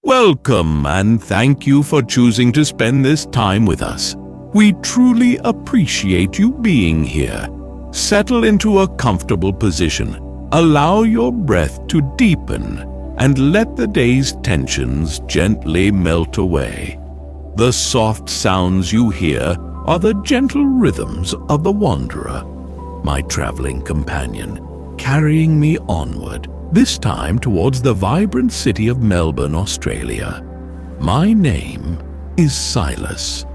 Welcome and thank you for choosing to spend this time with us. We truly appreciate you being here. Settle into a comfortable position. Allow your breath to deepen and let the day's tensions gently melt away. The soft sounds you hear are the gentle rhythms of the wanderer, my traveling companion, carrying me onward, this time towards the vibrant city of Melbourne, Australia. My name is Silas,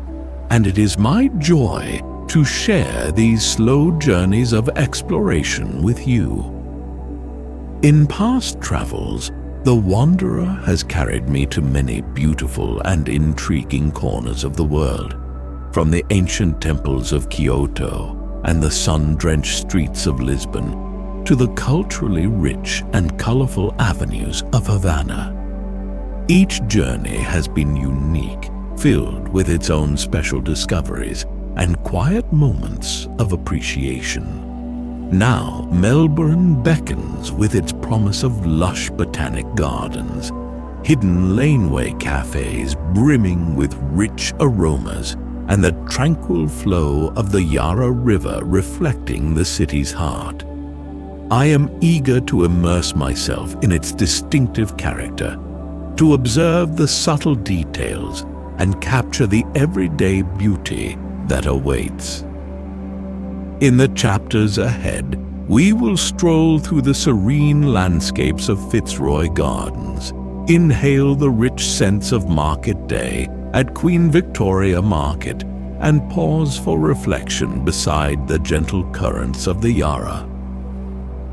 and it is my joy to share these slow journeys of exploration with you. In past travels, the wanderer has carried me to many beautiful and intriguing corners of the world, from the ancient temples of Kyoto and the sun-drenched streets of Lisbon to the culturally rich and colorful avenues of Havana. Each journey has been unique, filled with its own special discoveries and quiet moments of appreciation. Now, Melbourne beckons with its promise of lush botanic gardens, hidden laneway cafes brimming with rich aromas, and the tranquil flow of the Yarra River reflecting the city's heart. I am eager to immerse myself in its distinctive character, to observe the subtle details and capture the everyday beauty that awaits. In the chapters ahead, we will stroll through the serene landscapes of Fitzroy Gardens, inhale the rich scents of Market Day at Queen Victoria Market, and pause for reflection beside the gentle currents of the Yarra.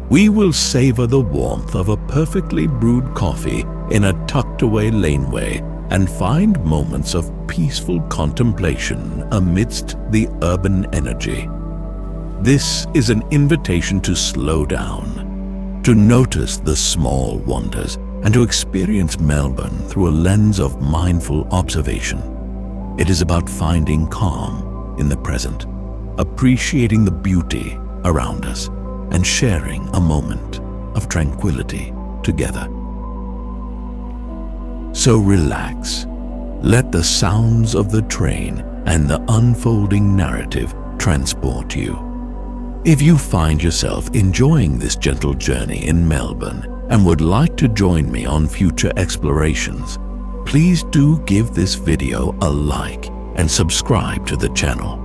We will savor the warmth of a perfectly brewed coffee in a tucked-away laneway and find moments of peaceful contemplation amidst the urban energy. This is an invitation to slow down, to notice the small wonders, and to experience Melbourne through a lens of mindful observation. It is about finding calm in the present, appreciating the beauty around us, and sharing a moment of tranquility together. So relax, let the sounds of the train and the unfolding narrative transport you. If you find yourself enjoying this gentle journey in Melbourne and would like to join me on future explorations, please do give this video a like and subscribe to the channel.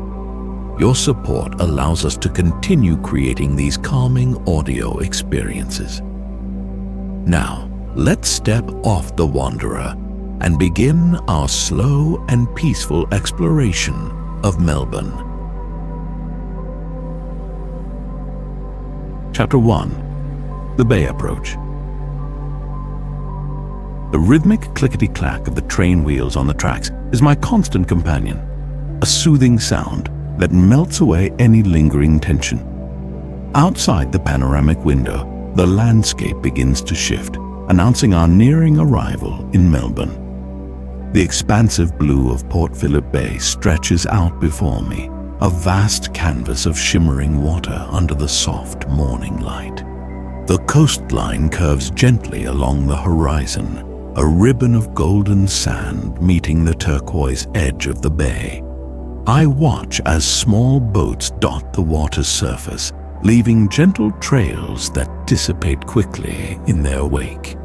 Your support allows us to continue creating these calming audio experiences. Now, let's step off the wanderer and begin our slow and peaceful exploration of Melbourne. Chapter 1. The Bay Approach. The rhythmic clickety-clack of the train wheels on the tracks is my constant companion, a soothing sound that melts away any lingering tension. Outside the panoramic window, the landscape begins to shift, announcing our nearing arrival in Melbourne. The expansive blue of Port Phillip Bay stretches out before me, a vast canvas of shimmering water under the soft morning light. The coastline curves gently along the horizon, a ribbon of golden sand meeting the turquoise edge of the bay. I watch as small boats dot the water's surface, leaving gentle trails that dissipate quickly in their wake.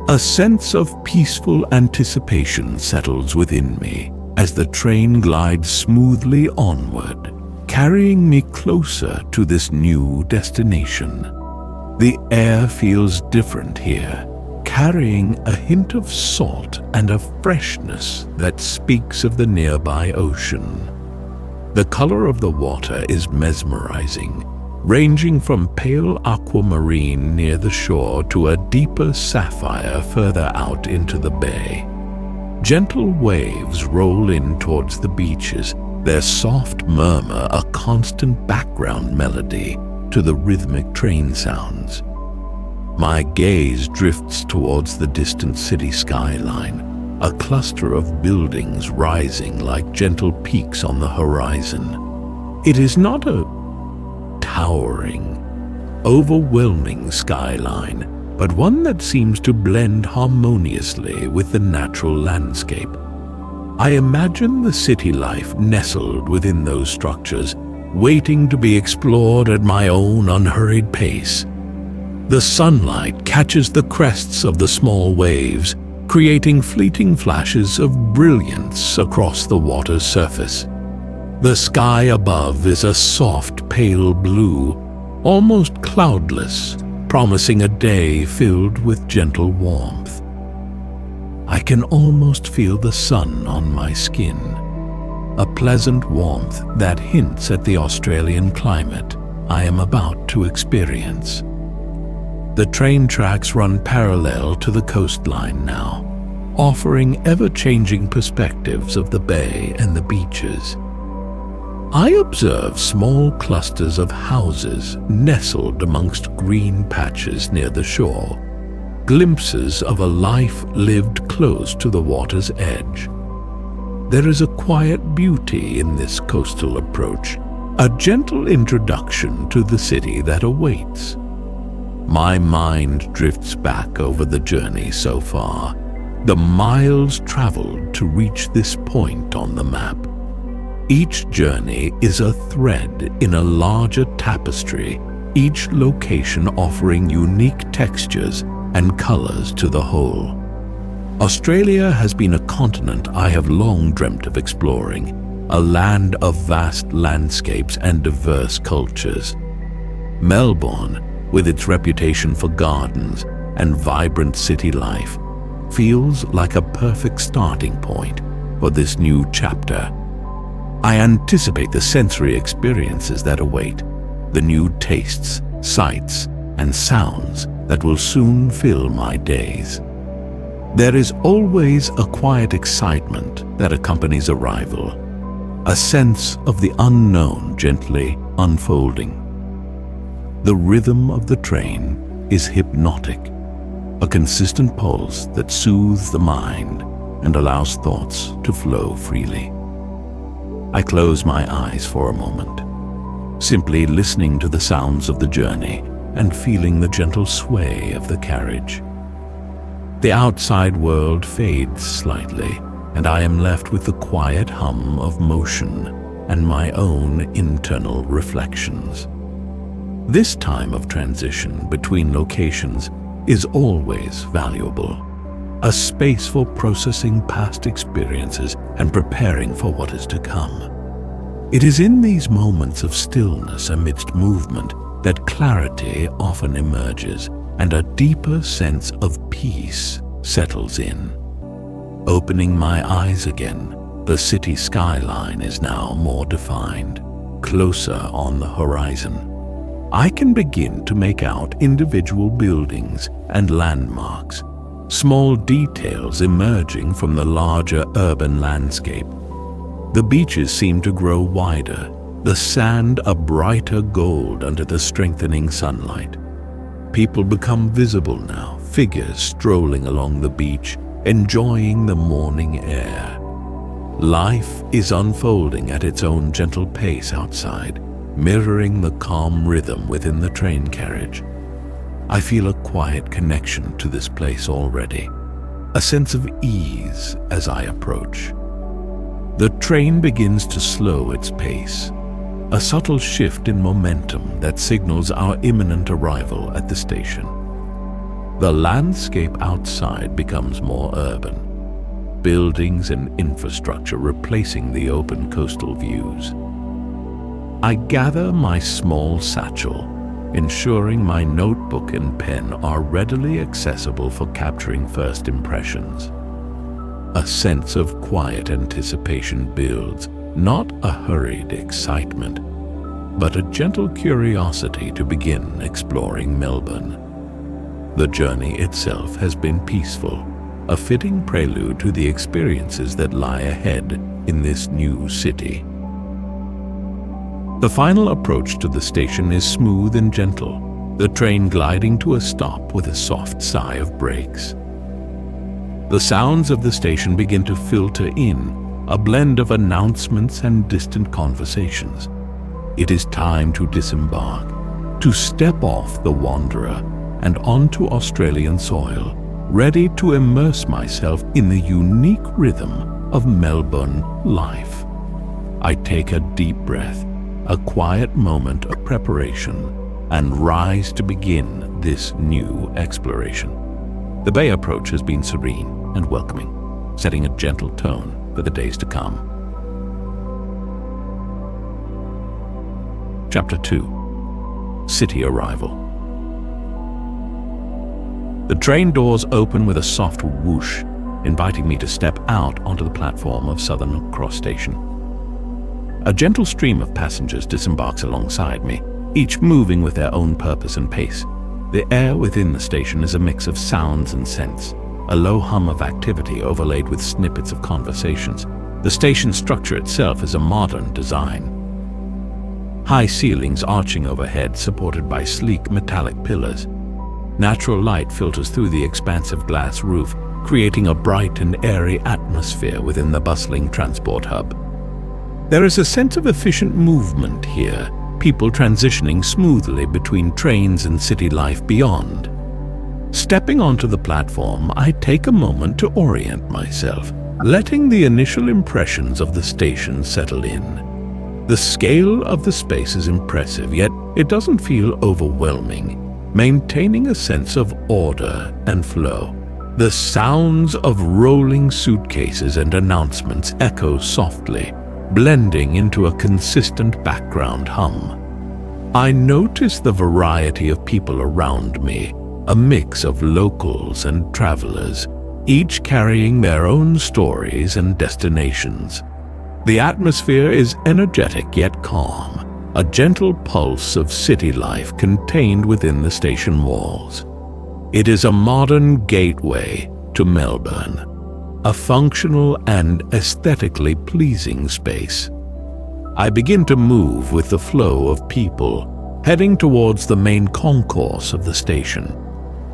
A sense of peaceful anticipation settles within me as the train glides smoothly onward, carrying me closer to this new destination. The air feels different here, carrying a hint of salt and a freshness that speaks of the nearby ocean. The color of the water is mesmerizing, ranging from pale aquamarine near the shore to a deeper sapphire further out into the bay. Gentle waves roll in towards the beaches, their soft murmur a constant background melody to the rhythmic train sounds. My gaze drifts towards the distant city skyline, a cluster of buildings rising like gentle peaks on the horizon. It is not a towering, overwhelming skyline, but one that seems to blend harmoniously with the natural landscape. I imagine the city life nestled within those structures, waiting to be explored at my own unhurried pace. The sunlight catches the crests of the small waves, creating fleeting flashes of brilliance across the water's surface. The sky above is a soft, pale blue, almost cloudless, promising a day filled with gentle warmth. I can almost feel the sun on my skin, a pleasant warmth that hints at the Australian climate I am about to experience. The train tracks run parallel to the coastline now, offering ever-changing perspectives of the bay and the beaches. I observe small clusters of houses nestled amongst green patches near the shore, glimpses of a life lived close to the water's edge. There is a quiet beauty in this coastal approach, a gentle introduction to the city that awaits. My mind drifts back over the journey so far, the miles traveled to reach this point on the map. Each journey is a thread in a larger tapestry, each location offering unique textures and colors to the whole. Australia has been a continent I have long dreamt of exploring, a land of vast landscapes and diverse cultures. Melbourne, with its reputation for gardens and vibrant city life, feels like a perfect starting point for this new chapter. I anticipate the sensory experiences that await, the new tastes, sights, and sounds that will soon fill my days. There is always a quiet excitement that accompanies arrival, a sense of the unknown gently unfolding. The rhythm of the train is hypnotic, a consistent pulse that soothes the mind and allows thoughts to flow freely. I close my eyes for a moment, simply listening to the sounds of the journey and feeling the gentle sway of the carriage. The outside world fades slightly, and I am left with the quiet hum of motion and my own internal reflections. This time of transition between locations is always valuable, a space for processing past experiences and preparing for what is to come. It is in these moments of stillness amidst movement that clarity often emerges and a deeper sense of peace settles in. Opening my eyes again, the city skyline is now more defined, closer on the horizon. I can begin to make out individual buildings and landmarks, small details emerging from the larger urban landscape. The beaches seem to grow wider, the sand a brighter gold under the strengthening sunlight. People become visible now, figures strolling along the beach, enjoying the morning air. Life is unfolding at its own gentle pace outside, mirroring the calm rhythm within the train carriage. I feel a quiet connection to this place already, a sense of ease as I approach. The train begins to slow its pace, a subtle shift in momentum that signals our imminent arrival at the station. The landscape outside becomes more urban, buildings and infrastructure replacing the open coastal views. I gather my small satchel, ensuring my notebook and pen are readily accessible for capturing first impressions. A sense of quiet anticipation builds, not a hurried excitement, but a gentle curiosity to begin exploring Melbourne. The journey itself has been peaceful, a fitting prelude to the experiences that lie ahead in this new city. The final approach to the station is smooth and gentle, the train gliding to a stop with a soft sigh of brakes. The sounds of the station begin to filter in, a blend of announcements and distant conversations. It is time to disembark, to step off the wanderer and onto Australian soil, ready to immerse myself in the unique rhythm of Melbourne life. I take a deep breath, a quiet moment of preparation, and rise to begin this new exploration. The bay approach has been serene and welcoming, setting a gentle tone for the days to come. Chapter 2. City Arrival. The train doors open with a soft whoosh, inviting me to step out onto the platform of Southern Cross Station. A gentle stream of passengers disembarks alongside me, each moving with their own purpose and pace. The air within the station is a mix of sounds and scents, a low hum of activity overlaid with snippets of conversations. The station structure itself is a modern design. High ceilings arching overhead, supported by sleek metallic pillars. Natural light filters through the expansive glass roof, creating a bright and airy atmosphere within the bustling transport hub. There is a sense of efficient movement here, people transitioning smoothly between trains and city life beyond. Stepping onto the platform, I take a moment to orient myself, letting the initial impressions of the station settle in. The scale of the space is impressive, yet it doesn't feel overwhelming, maintaining a sense of order and flow. The sounds of rolling suitcases and announcements echo softly, blending into a consistent background hum. I notice the variety of people around me, a mix of locals and travelers, each carrying their own stories and destinations. The atmosphere is energetic yet calm, a gentle pulse of city life contained within the station walls. It is a modern gateway to Melbourne, a functional and aesthetically pleasing space. I begin to move with the flow of people, heading towards the main concourse of the station.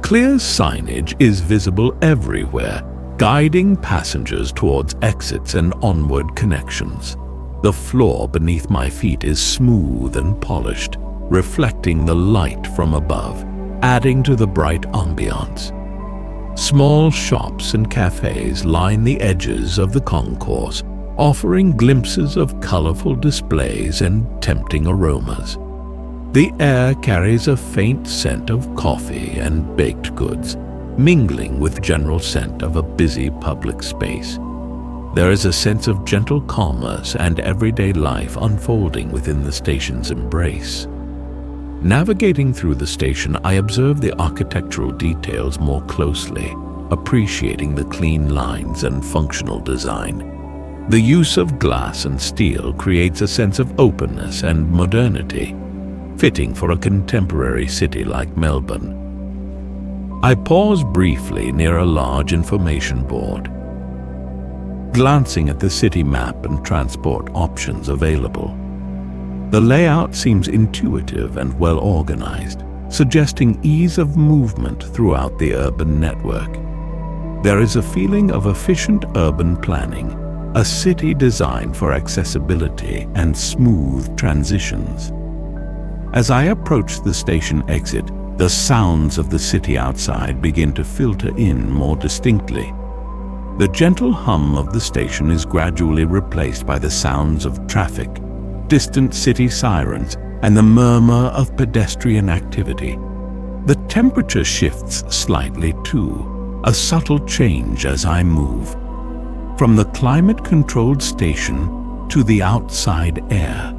Clear signage is visible everywhere, guiding passengers towards exits and onward connections. The floor beneath my feet is smooth and polished, reflecting the light from above, adding to the bright ambiance. Small shops and cafes line the edges of the concourse, offering glimpses of colorful displays and tempting aromas. The air carries a faint scent of coffee and baked goods, mingling with the general scent of a busy public space. There is a sense of gentle commerce and everyday life unfolding within the station's embrace. Navigating through the station, I observe the architectural details more closely, appreciating the clean lines and functional design. The use of glass and steel creates a sense of openness and modernity, fitting for a contemporary city like Melbourne. I pause briefly near a large information board, glancing at the city map and transport options available. The layout seems intuitive and well organized, suggesting ease of movement throughout the urban network. There is a feeling of efficient urban planning, a city designed for accessibility and smooth transitions. As I approach the station exit, the sounds of the city outside begin to filter in more distinctly. The gentle hum of the station is gradually replaced by the sounds of traffic, distant city sirens, and the murmur of pedestrian activity. The temperature shifts slightly too, a subtle change as I move. From the climate-controlled station to the outside air,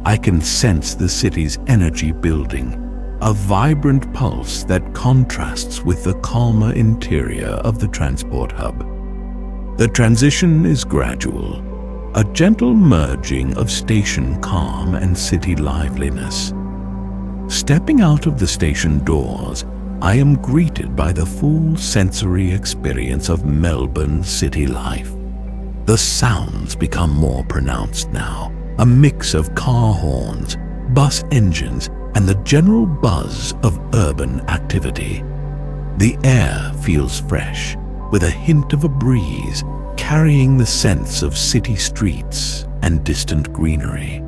I can sense the city's energy building, a vibrant pulse that contrasts with the calmer interior of the transport hub. The transition is gradual, a gentle merging of station calm and city liveliness. Stepping out of the station doors, I am greeted by the full sensory experience of Melbourne city life. The sounds become more pronounced now, a mix of car horns, bus engines, and the general buzz of urban activity. The air feels fresh, with a hint of a breeze, carrying the sense of city streets and distant greenery.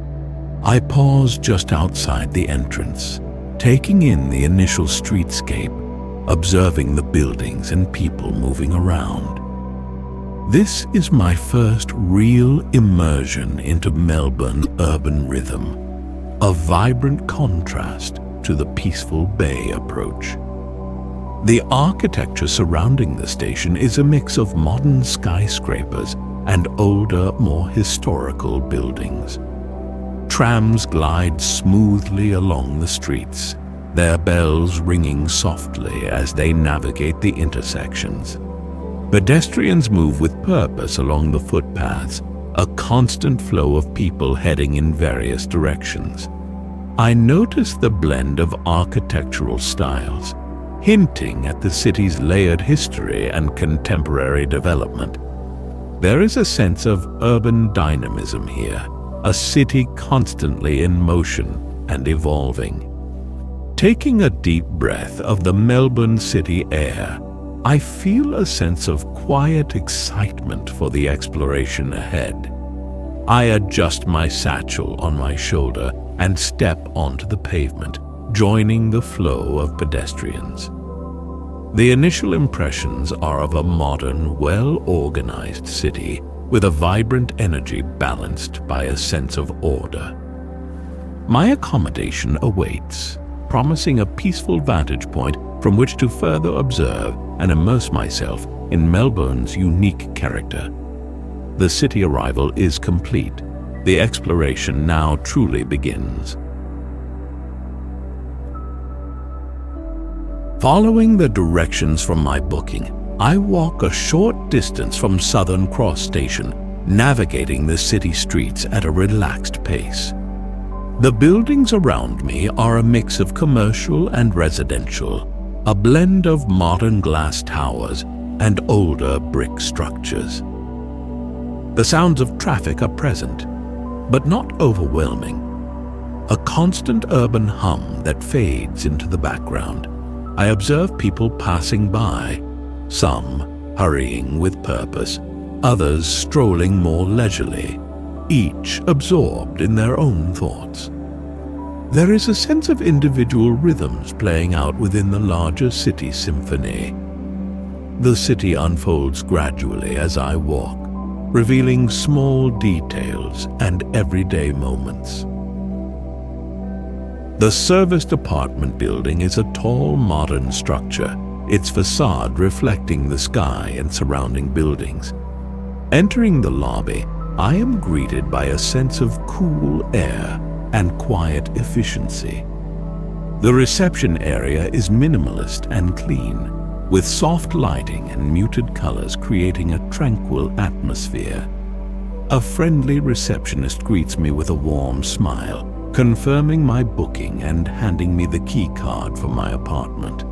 I pause just outside the entrance, taking in the initial streetscape, observing the buildings and people moving around. This is my first real immersion into Melbourne urban rhythm, a vibrant contrast to the peaceful bay approach. The architecture surrounding the station is a mix of modern skyscrapers and older, more historical buildings. Trams glide smoothly along the streets, their bells ringing softly as they navigate the intersections. Pedestrians move with purpose along the footpaths, a constant flow of people heading in various directions. I notice the blend of architectural styles, hinting at the city's layered history and contemporary development. There is a sense of urban dynamism here, a city constantly in motion and evolving. Taking a deep breath of the Melbourne city air, I feel a sense of quiet excitement for the exploration ahead. I adjust my satchel on my shoulder and step onto the pavement, joining the flow of pedestrians. The initial impressions are of a modern, well-organized city with a vibrant energy balanced by a sense of order. My accommodation awaits, promising a peaceful vantage point from which to further observe and immerse myself in Melbourne's unique character. The city arrival is complete. The exploration now truly begins. Following the directions from my booking, I walk a short distance from Southern Cross Station, navigating the city streets at a relaxed pace. The buildings around me are a mix of commercial and residential, a blend of modern glass towers and older brick structures. The sounds of traffic are present, but not overwhelming. A constant urban hum that fades into the background. I observe people passing by, some hurrying with purpose, others strolling more leisurely, each absorbed in their own thoughts. There is a sense of individual rhythms playing out within the larger city symphony. The city unfolds gradually as I walk, revealing small details and everyday moments. The serviced apartment building is a tall, modern structure, its facade reflecting the sky and surrounding buildings. Entering the lobby, I am greeted by a sense of cool air and quiet efficiency. The reception area is minimalist and clean, with soft lighting and muted colors creating a tranquil atmosphere. A friendly receptionist greets me with a warm smile, confirming my booking and handing me the key card for my apartment.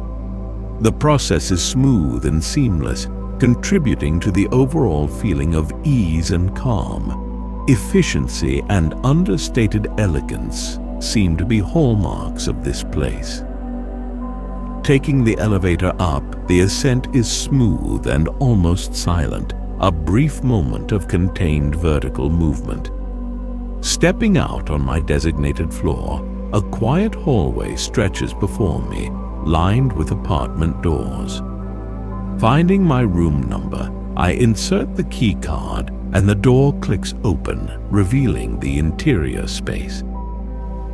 The process is smooth and seamless, contributing to the overall feeling of ease and calm. Efficiency and understated elegance seem to be hallmarks of this place. Taking the elevator up, the ascent is smooth and almost silent, a brief moment of contained vertical movement. Stepping out on my designated floor, a quiet hallway stretches before me, lined with apartment doors. Finding my room number, I insert the key card and the door clicks open, revealing the interior space.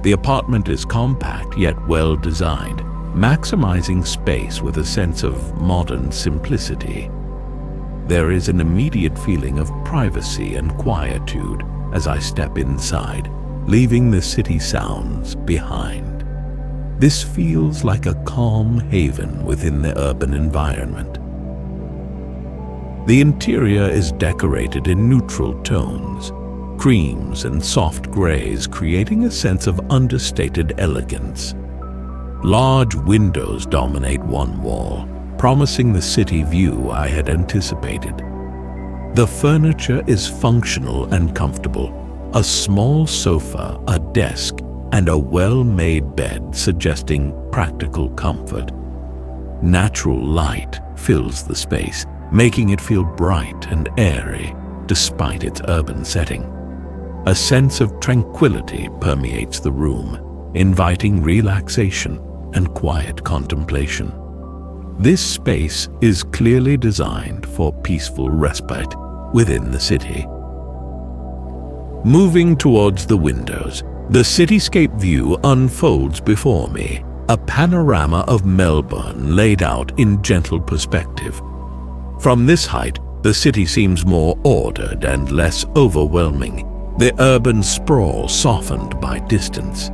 The apartment is compact yet well designed, maximizing space with a sense of modern simplicity. There is an immediate feeling of privacy and quietude as I step inside, leaving the city sounds behind. This feels like a calm haven within the urban environment. The interior is decorated in neutral tones, creams and soft grays, creating a sense of understated elegance. Large windows dominate one wall, promising the city view I had anticipated. The furniture is functional and comfortable. A small sofa, a desk, and a well-made bed suggesting practical comfort. Natural light fills the space, making it feel bright and airy despite its urban setting. A sense of tranquility permeates the room, inviting relaxation and quiet contemplation. This space is clearly designed for peaceful respite within the city. Moving towards the windows, the cityscape view unfolds before me, a panorama of Melbourne laid out in gentle perspective. From this height, the city seems more ordered and less overwhelming, the urban sprawl softened by distance.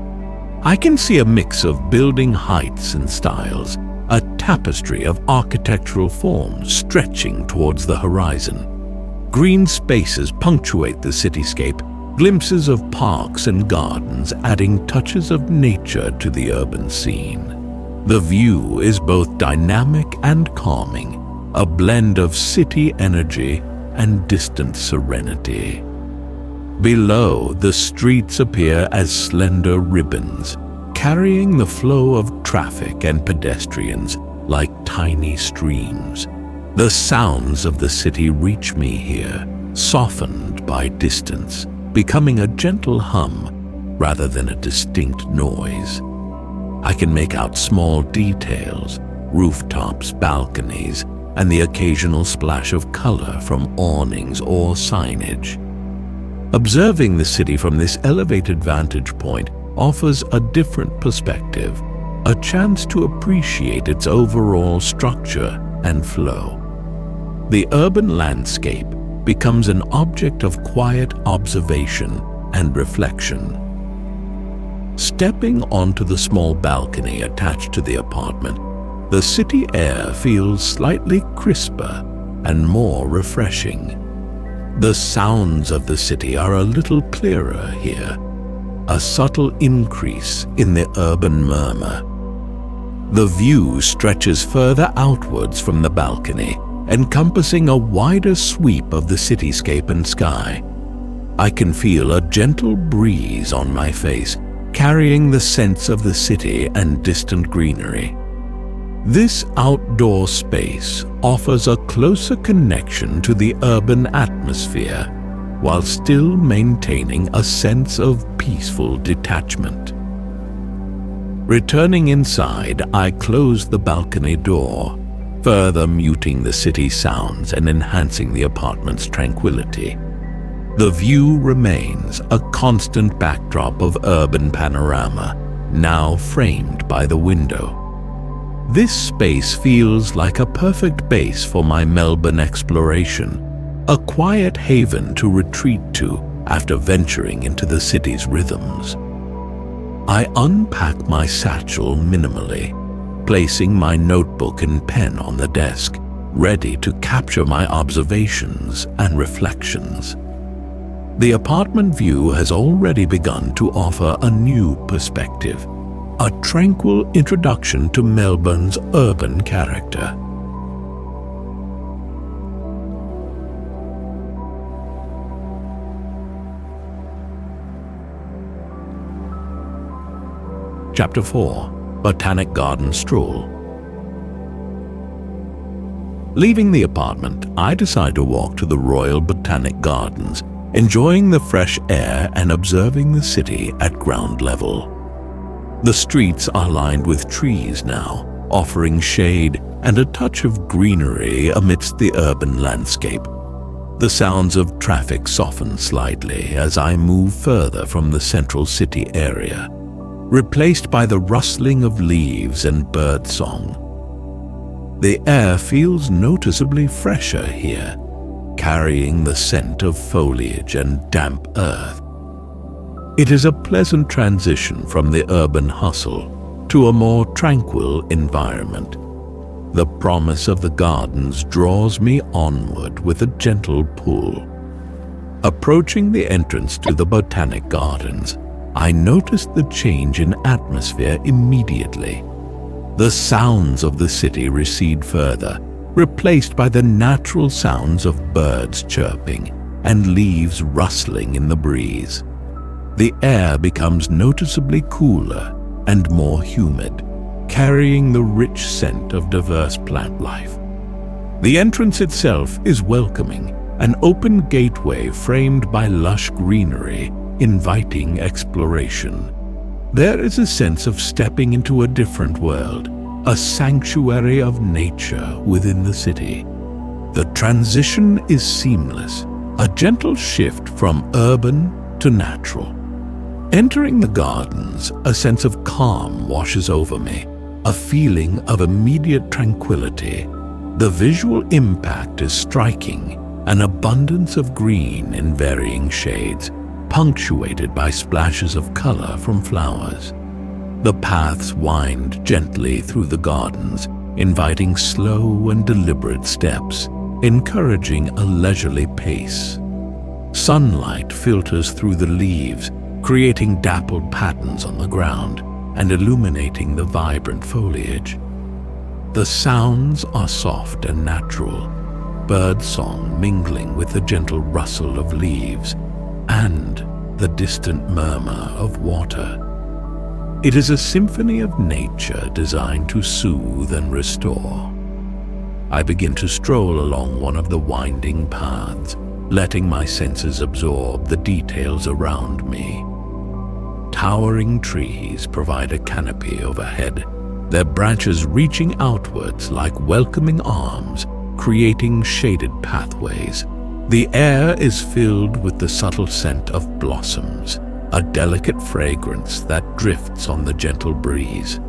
I can see a mix of building heights and styles, a tapestry of architectural forms stretching towards the horizon. Green spaces punctuate the cityscape, glimpses of parks and gardens adding touches of nature to the urban scene. The view is both dynamic and calming, a blend of city energy and distant serenity. Below, the streets appear as slender ribbons, carrying the flow of traffic and pedestrians like tiny streams. The sounds of the city reach me here, softened by distance, becoming a gentle hum rather than a distinct noise. I can make out small details, rooftops, balconies, and the occasional splash of color from awnings or signage. Observing the city from this elevated vantage point offers a different perspective, a chance to appreciate its overall structure and flow. The urban landscape becomes an object of quiet observation and reflection. Stepping onto the small balcony attached to the apartment, the city air feels slightly crisper and more refreshing. The sounds of the city are a little clearer here, a subtle increase in the urban murmur. The view stretches further outwards from the balcony, encompassing a wider sweep of the cityscape and sky. I can feel a gentle breeze on my face, carrying the sense of the city and distant greenery. This outdoor space offers a closer connection to the urban atmosphere, while still maintaining a sense of peaceful detachment. Returning inside, I close the balcony door, further muting the city sounds and enhancing the apartment's tranquility. The view remains a constant backdrop of urban panorama, now framed by the window. This space feels like a perfect base for my Melbourne exploration, a quiet haven to retreat to after venturing into the city's rhythms. I unpack my satchel minimally, placing my notebook and pen on the desk, ready to capture my observations and reflections. The apartment view has already begun to offer a new perspective, a tranquil introduction to Melbourne's urban character. Chapter 4. Botanic Garden Stroll. Leaving the apartment, I decide to walk to the Royal Botanic Gardens, enjoying the fresh air and observing the city at ground level. The streets are lined with trees now, offering shade and a touch of greenery amidst the urban landscape. The sounds of traffic soften slightly as I move further from the central city area, replaced by the rustling of leaves and birdsong. The air feels noticeably fresher here, carrying the scent of foliage and damp earth. It is a pleasant transition from the urban hustle to a more tranquil environment. The promise of the gardens draws me onward with a gentle pull. Approaching the entrance to the Botanic Gardens, I noticed the change in atmosphere immediately. The sounds of the city recede further, replaced by the natural sounds of birds chirping and leaves rustling in the breeze. The air becomes noticeably cooler and more humid, carrying the rich scent of diverse plant life. The entrance itself is welcoming, an open gateway framed by lush greenery, inviting exploration. There is a sense of stepping into a different world, a sanctuary of nature within the city. The transition is seamless, a gentle shift from urban to natural. Entering the gardens, a sense of calm washes over me, a feeling of immediate tranquility. The visual impact is striking, an abundance of green in varying shades, punctuated by splashes of color from flowers. The paths wind gently through the gardens, inviting slow and deliberate steps, encouraging a leisurely pace. Sunlight filters through the leaves, creating dappled patterns on the ground and illuminating the vibrant foliage. The sounds are soft and natural, birdsong mingling with the gentle rustle of leaves and the distant murmur of water. It is a symphony of nature designed to soothe and restore. I begin to stroll along one of the winding paths, letting my senses absorb the details around me. Towering trees provide a canopy overhead, their branches reaching outwards like welcoming arms, creating shaded pathways. The air is filled with the subtle scent of blossoms, a delicate fragrance that drifts on the gentle breeze.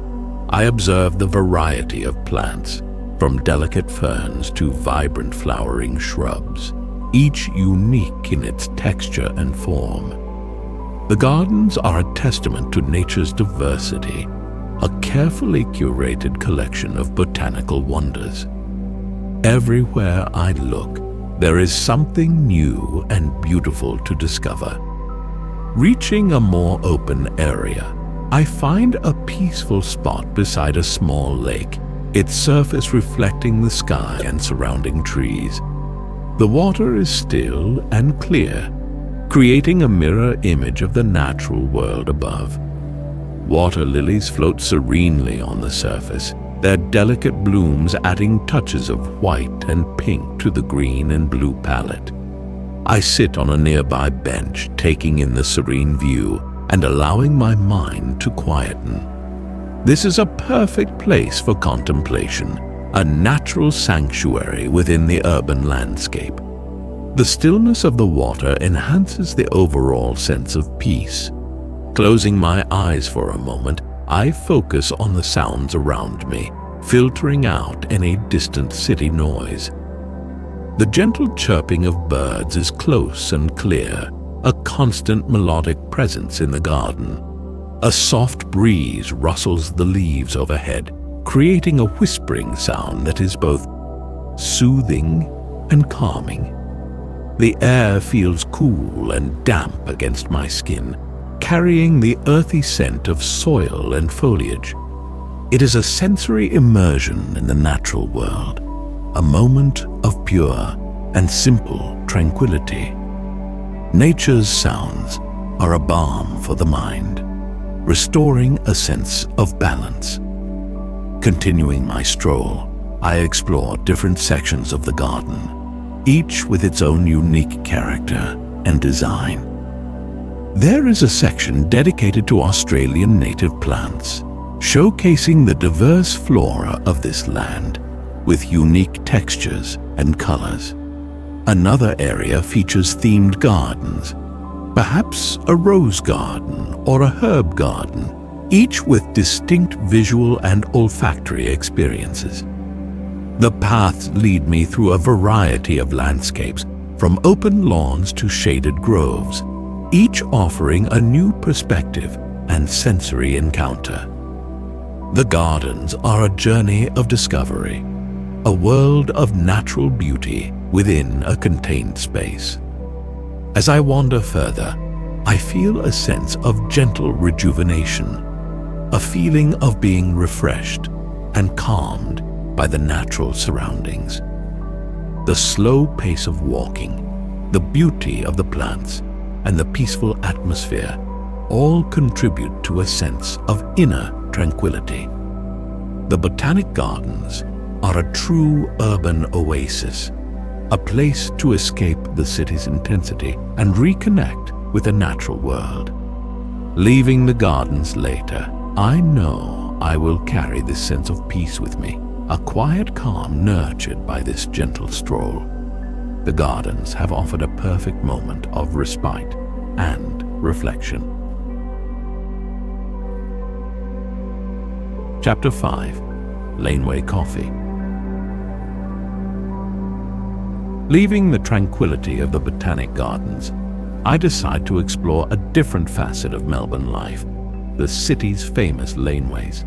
I observe the variety of plants, from delicate ferns to vibrant flowering shrubs, each unique in its texture and form. The gardens are a testament to nature's diversity, a carefully curated collection of botanical wonders. Everywhere I look, there is something new and beautiful to discover. Reaching a more open area, I find a peaceful spot beside a small lake, its surface reflecting the sky and surrounding trees. The water is still and clear, creating a mirror image of the natural world above. Water lilies float serenely on the surface, their delicate blooms adding touches of white and pink to the green and blue palette. I sit on a nearby bench, taking in the serene view and allowing my mind to quieten. This is a perfect place for contemplation, a natural sanctuary within the urban landscape. The stillness of the water enhances the overall sense of peace. Closing my eyes for a moment, I focus on the sounds around me, filtering out any distant city noise. The gentle chirping of birds is close and clear, a constant melodic presence in the garden. A soft breeze rustles the leaves overhead, creating a whispering sound that is both soothing and calming. The air feels cool and damp against my skin, carrying the earthy scent of soil and foliage. It is a sensory immersion in the natural world, a moment of pure and simple tranquility. Nature's sounds are a balm for the mind, restoring a sense of balance. Continuing my stroll, I explore different sections of the garden, each with its own unique character and design. There is a section dedicated to Australian native plants, showcasing the diverse flora of this land with unique textures and colors. Another area features themed gardens, perhaps a rose garden or a herb garden, each with distinct visual and olfactory experiences. The paths lead me through a variety of landscapes, from open lawns to shaded groves, each offering a new perspective and sensory encounter. The gardens are a journey of discovery, a world of natural beauty within a contained space. As I wander further, I feel a sense of gentle rejuvenation, a feeling of being refreshed and calmed by the natural surroundings. The slow pace of walking, the beauty of the plants, and the peaceful atmosphere all contribute to a sense of inner tranquility. The Botanic Gardens are a true urban oasis, a place to escape the city's intensity and reconnect with the natural world. Leaving the gardens later, I know I will carry this sense of peace with me, a quiet calm nurtured by this gentle stroll. The gardens have offered a perfect moment of respite and reflection. Chapter 5. Laneway Coffee. Leaving the tranquility of the Botanic Gardens, I decide to explore a different facet of Melbourne life, the city's famous laneways.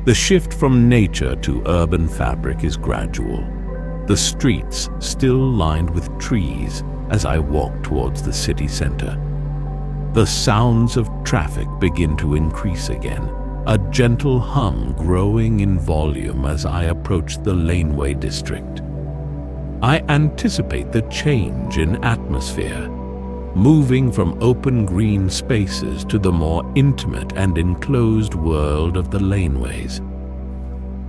The shift from nature to urban fabric is gradual, the streets still lined with trees as I walk towards the city centre. The sounds of traffic begin to increase again, a gentle hum growing in volume as I approach the Laneway district. I anticipate the change in atmosphere, moving from open green spaces to the more intimate and enclosed world of the laneways.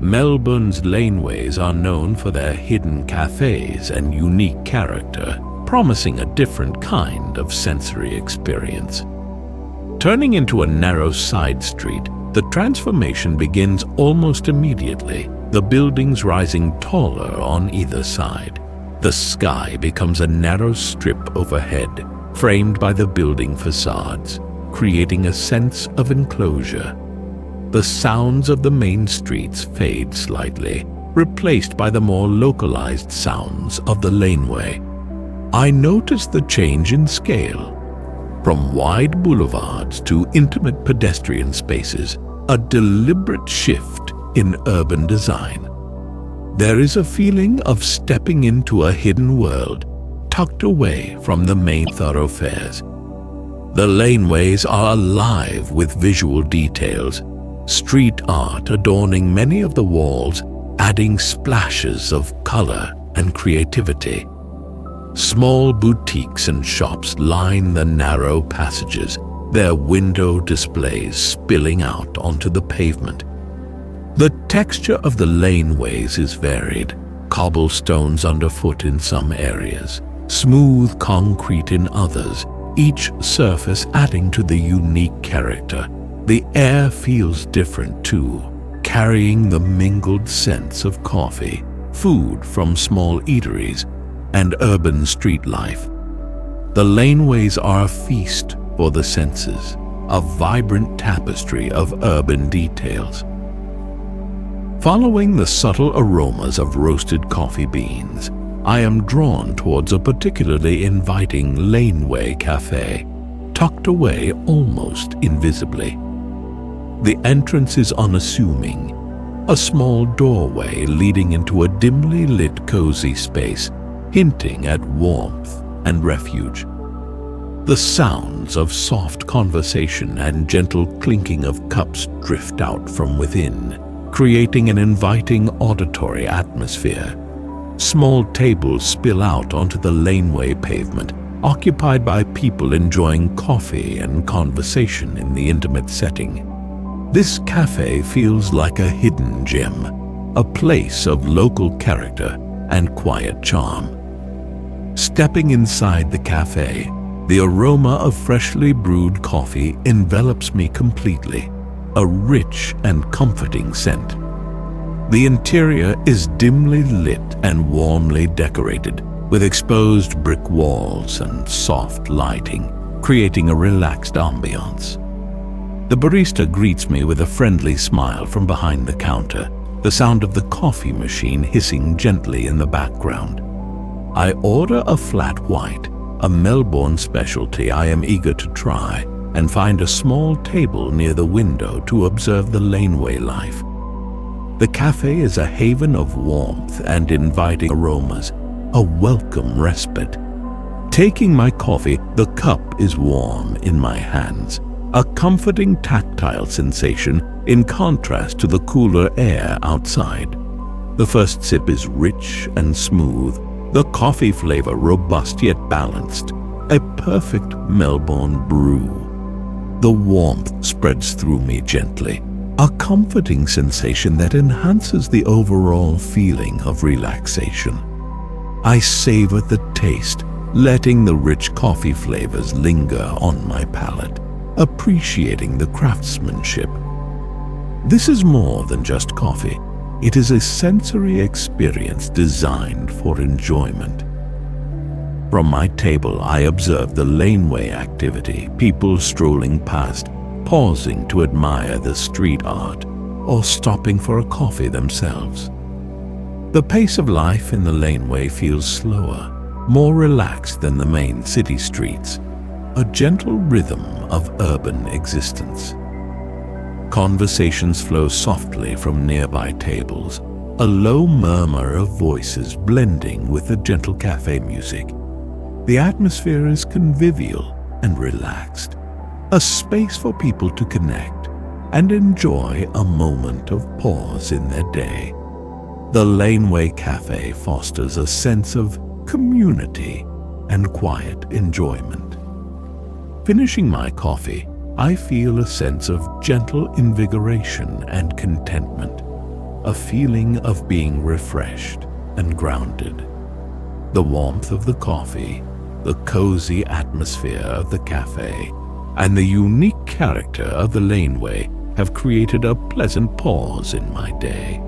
Melbourne's laneways are known for their hidden cafes and unique character, promising a different kind of sensory experience. Turning into a narrow side street, the transformation begins almost immediately, the buildings rising taller on either side. The sky becomes a narrow strip overhead, framed by the building facades, creating a sense of enclosure. The sounds of the main streets fade slightly, replaced by the more localized sounds of the laneway. I notice the change in scale. From wide boulevards to intimate pedestrian spaces, a deliberate shift in urban design. There is a feeling of stepping into a hidden world, tucked away from the main thoroughfares. The laneways are alive with visual details, street art adorning many of the walls, adding splashes of color and creativity. Small boutiques and shops line the narrow passages, their window displays spilling out onto the pavement. The texture of the laneways is varied, cobblestones underfoot in some areas, smooth concrete in others, each surface adding to the unique character. The air feels different too, carrying the mingled scents of coffee, food from small eateries, and urban street life. The laneways are a feast for the senses, a vibrant tapestry of urban details. Following the subtle aromas of roasted coffee beans, I am drawn towards a particularly inviting laneway cafe, tucked away almost invisibly. The entrance is unassuming, a small doorway leading into a dimly lit cozy space, hinting at warmth and refuge. The sounds of soft conversation and gentle clinking of cups drift out from within, creating an inviting auditory atmosphere. Small tables spill out onto the laneway pavement, occupied by people enjoying coffee and conversation in the intimate setting. This cafe feels like a hidden gem, a place of local character and quiet charm. Stepping inside the cafe, the aroma of freshly brewed coffee envelops me completely, a rich and comforting scent. The interior is dimly lit and warmly decorated, with exposed brick walls and soft lighting, creating a relaxed ambiance. The barista greets me with a friendly smile from behind the counter, the sound of the coffee machine hissing gently in the background. I order a flat white, a Melbourne specialty I am eager to try, and find a small table near the window to observe the laneway life. The cafe is a haven of warmth and inviting aromas, a welcome respite. Taking my coffee, the cup is warm in my hands, a comforting tactile sensation in contrast to the cooler air outside. The first sip is rich and smooth, the coffee flavor robust yet balanced, a perfect Melbourne brew. The warmth spreads through me gently, a comforting sensation that enhances the overall feeling of relaxation. I savor the taste, letting the rich coffee flavors linger on my palate, appreciating the craftsmanship. This is more than just coffee. It is a sensory experience designed for enjoyment. From my table, I observe the laneway activity, people strolling past, pausing to admire the street art, or stopping for a coffee themselves. The pace of life in the laneway feels slower, more relaxed than the main city streets, a gentle rhythm of urban existence. Conversations flow softly from nearby tables, a low murmur of voices blending with the gentle cafe music. The atmosphere is convivial and relaxed, a space for people to connect and enjoy a moment of pause in their day. The Laneway Cafe fosters a sense of community and quiet enjoyment. Finishing my coffee, I feel a sense of gentle invigoration and contentment, a feeling of being refreshed and grounded. The warmth of the coffee, the cozy atmosphere of the cafe, and the unique character of the laneway have created a pleasant pause in my day.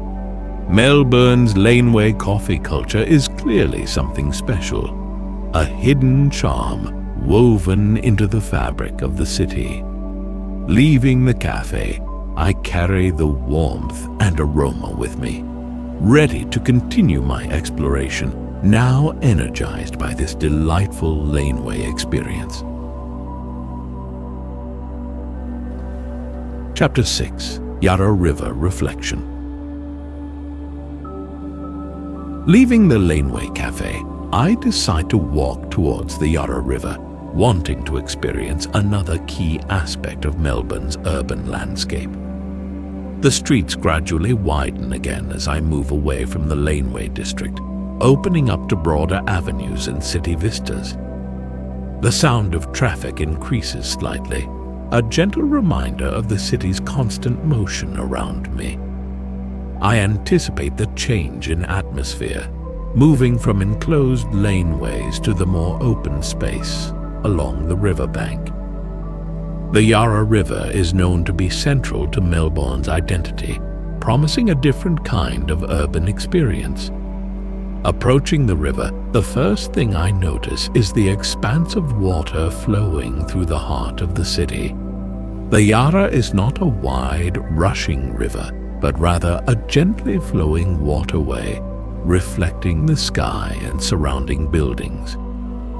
Melbourne's laneway coffee culture is clearly something special, a hidden charm woven into the fabric of the city. Leaving the cafe, I carry the warmth and aroma with me, ready to continue my exploration, now energized by this delightful laneway experience. Chapter 6. Yarra River Reflection. Leaving the Laneway Cafe, I decide to walk towards the Yarra River, wanting to experience another key aspect of Melbourne's urban landscape. The streets gradually widen again as I move away from the Laneway district, opening up to broader avenues and city vistas. The sound of traffic increases slightly, a gentle reminder of the city's constant motion around me. I anticipate the change in atmosphere, moving from enclosed laneways to the more open space along the riverbank. The Yarra River is known to be central to Melbourne's identity, promising a different kind of urban experience. Approaching the river, the first thing I notice is the expanse of water flowing through the heart of the city. The Yarra is not a wide, rushing river, but rather a gently flowing waterway, reflecting the sky and surrounding buildings.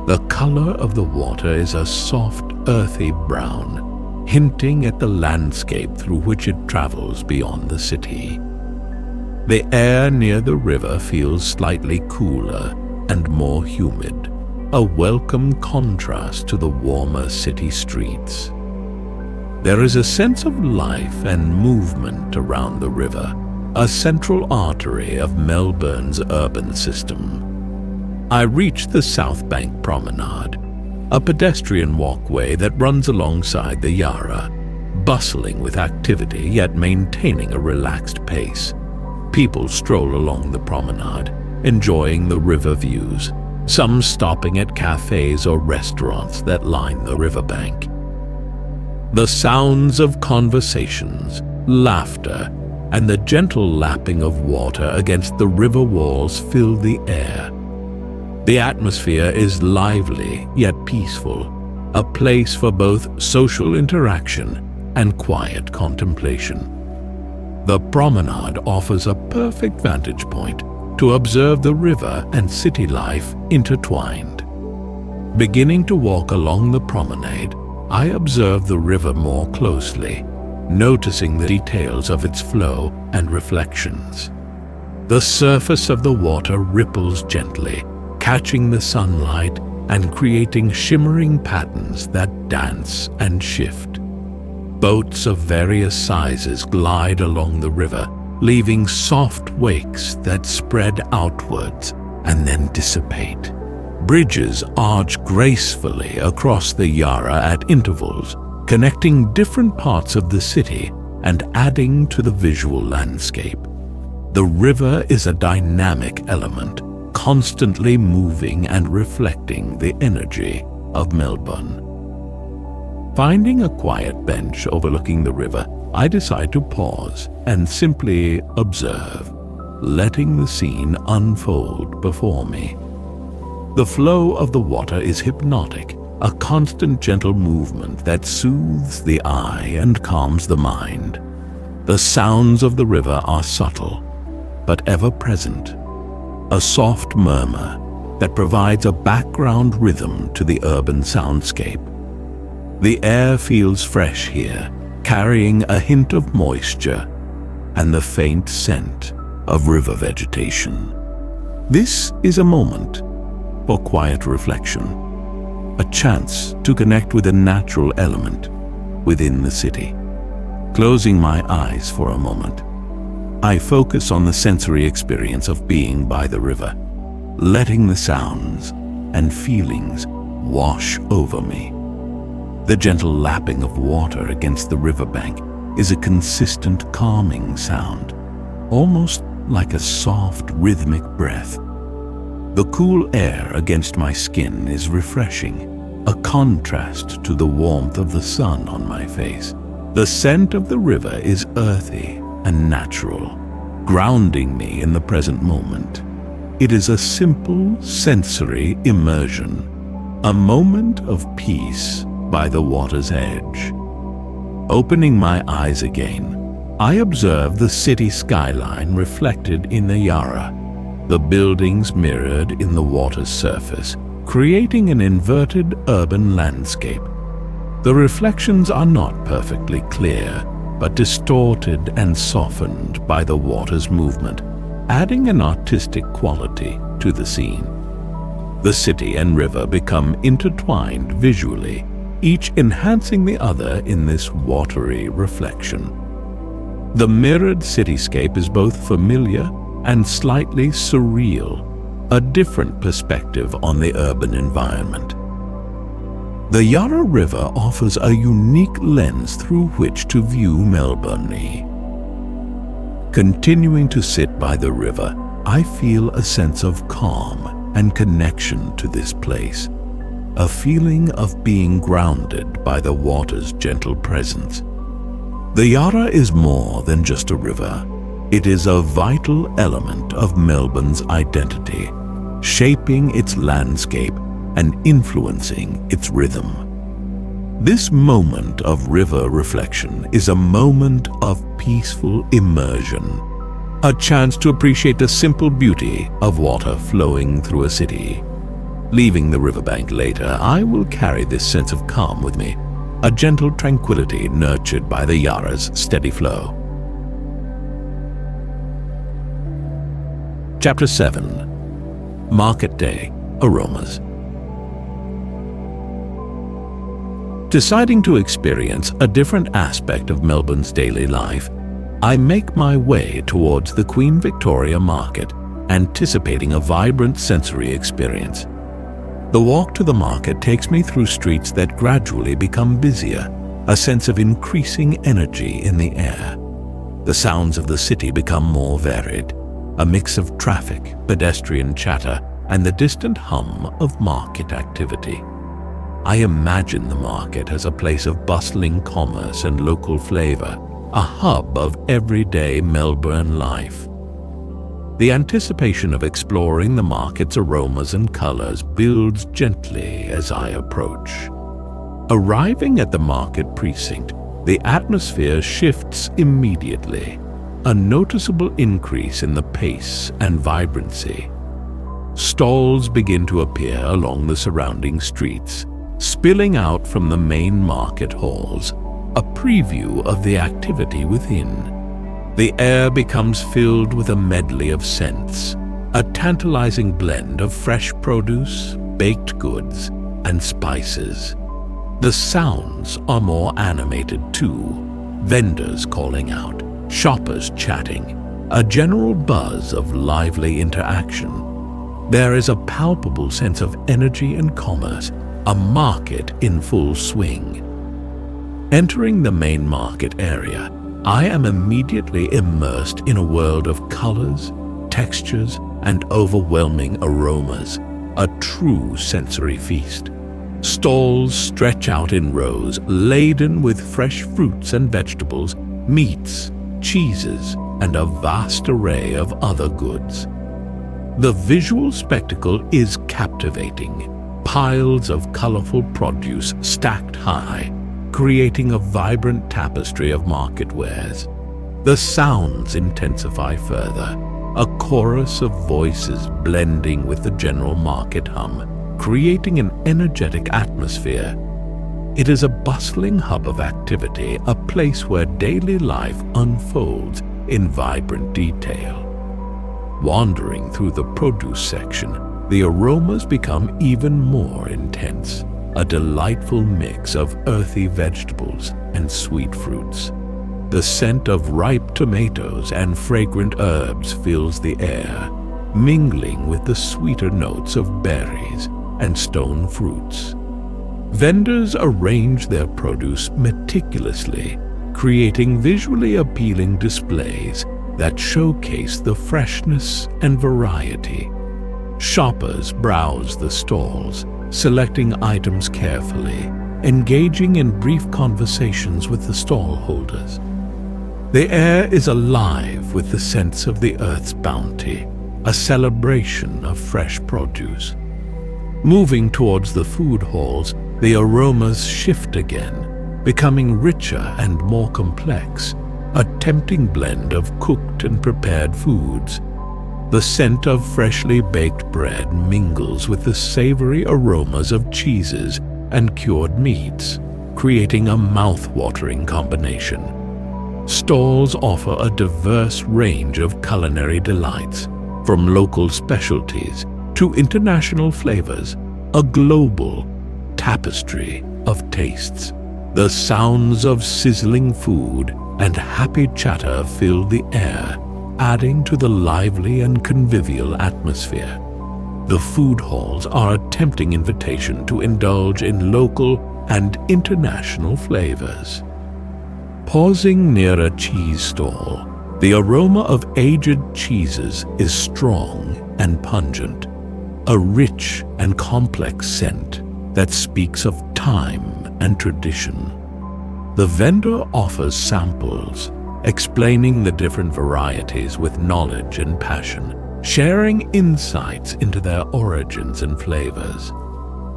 The color of the water is a soft, earthy brown, hinting at the landscape through which it travels beyond the city. The air near the river feels slightly cooler and more humid, a welcome contrast to the warmer city streets. There is a sense of life and movement around the river, a central artery of Melbourne's urban system. I reach the South Bank Promenade, a pedestrian walkway that runs alongside the Yarra, bustling with activity yet maintaining a relaxed pace. People stroll along the promenade, enjoying the river views, some stopping at cafes or restaurants that line the riverbank. The sounds of conversations, laughter, and the gentle lapping of water against the river walls fill the air. The atmosphere is lively yet peaceful, a place for both social interaction and quiet contemplation. The promenade offers a perfect vantage point to observe the river and city life intertwined. Beginning to walk along the promenade, I observe the river more closely, noticing the details of its flow and reflections. The surface of the water ripples gently, catching the sunlight and creating shimmering patterns that dance and shift. Boats of various sizes glide along the river, leaving soft wakes that spread outwards and then dissipate. Bridges arch gracefully across the Yarra at intervals, connecting different parts of the city and adding to the visual landscape. The river is a dynamic element, constantly moving and reflecting the energy of Melbourne. Finding a quiet bench overlooking the river, I decide to pause and simply observe, letting the scene unfold before me. The flow of the water is hypnotic, a constant gentle movement that soothes the eye and calms the mind. The sounds of the river are subtle, but ever present, a soft murmur that provides a background rhythm to the urban soundscape. The air feels fresh here, carrying a hint of moisture and the faint scent of river vegetation. This is a moment for quiet reflection, a chance to connect with a natural element within the city. Closing my eyes for a moment, I focus on the sensory experience of being by the river, letting the sounds and feelings wash over me. The gentle lapping of water against the riverbank is a consistent calming sound, almost like a soft rhythmic breath. The cool air against my skin is refreshing, a contrast to the warmth of the sun on my face. The scent of the river is earthy and natural, grounding me in the present moment. It is a simple sensory immersion, a moment of peace by the water's edge. Opening my eyes again, I observe the city skyline reflected in the Yarra, the buildings mirrored in the water's surface, creating an inverted urban landscape. The reflections are not perfectly clear, but distorted and softened by the water's movement, adding an artistic quality to the scene. The city and river become intertwined visually, each enhancing the other in this watery reflection. The mirrored cityscape is both familiar and slightly surreal, a different perspective on the urban environment. The Yarra River offers a unique lens through which to view Melbourne. Continuing to sit by the river, I feel a sense of calm and connection to this place, a feeling of being grounded by the water's gentle presence. The Yarra is more than just a river. It is a vital element of Melbourne's identity, shaping its landscape and influencing its rhythm. This moment of river reflection is a moment of peaceful immersion, a chance to appreciate the simple beauty of water flowing through a city. Leaving the riverbank later, I will carry this sense of calm with me, a gentle tranquility nurtured by the Yarra's steady flow. Chapter 7. Market Day, Aromas. Deciding to experience a different aspect of Melbourne's daily life, I make my way towards the Queen Victoria Market, anticipating a vibrant sensory experience. The walk to the market takes me through streets that gradually become busier, a sense of increasing energy in the air. The sounds of the city become more varied, a mix of traffic, pedestrian chatter, and the distant hum of market activity. I imagine the market as a place of bustling commerce and local flavor, a hub of everyday Melbourne life. The anticipation of exploring the market's aromas and colors builds gently as I approach. Arriving at the market precinct, the atmosphere shifts immediately, a noticeable increase in the pace and vibrancy. Stalls begin to appear along the surrounding streets, spilling out from the main market halls, a preview of the activity within. The air becomes filled with a medley of scents, a tantalizing blend of fresh produce, baked goods, and spices. The sounds are more animated too, vendors calling out, shoppers chatting, a general buzz of lively interaction. There is a palpable sense of energy and commerce, a market in full swing. Entering the main market area, I am immediately immersed in a world of colors, textures, and overwhelming aromas, a true sensory feast. Stalls stretch out in rows, laden with fresh fruits and vegetables, meats, cheeses, and a vast array of other goods. The visual spectacle is captivating. Piles of colorful produce stacked high, creating a vibrant tapestry of market wares. The sounds intensify further, a chorus of voices blending with the general market hum, creating an energetic atmosphere. It is a bustling hub of activity, a place where daily life unfolds in vibrant detail. Wandering through the produce section, the aromas become even more intense, a delightful mix of earthy vegetables and sweet fruits. The scent of ripe tomatoes and fragrant herbs fills the air, mingling with the sweeter notes of berries and stone fruits. Vendors arrange their produce meticulously, creating visually appealing displays that showcase the freshness and variety. Shoppers browse the stalls, selecting items carefully, engaging in brief conversations with the stall holders. The air is alive with the sense of the earth's bounty, a celebration of fresh produce. Moving towards the food halls, the aromas shift again, becoming richer and more complex, a tempting blend of cooked and prepared foods. The scent of freshly baked bread mingles with the savory aromas of cheeses and cured meats, creating a mouth-watering combination. Stalls offer a diverse range of culinary delights, from local specialties to international flavors, a global tapestry of tastes. The sounds of sizzling food and happy chatter fill the air, adding to the lively and convivial atmosphere. The food halls are a tempting invitation to indulge in local and international flavors. Pausing near a cheese stall, the aroma of aged cheeses is strong and pungent, a rich and complex scent that speaks of time and tradition. The vendor offers samples, explaining the different varieties with knowledge and passion, sharing insights into their origins and flavors.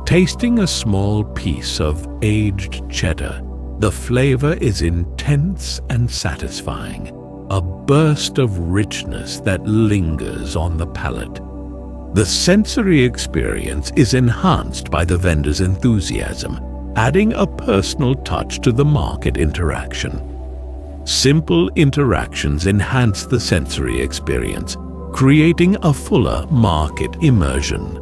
Tasting a small piece of aged cheddar, the flavor is intense and satisfying, a burst of richness that lingers on the palate. The sensory experience is enhanced by the vendor's enthusiasm, adding a personal touch to the market interaction. Simple interactions enhance the sensory experience, creating a fuller market immersion.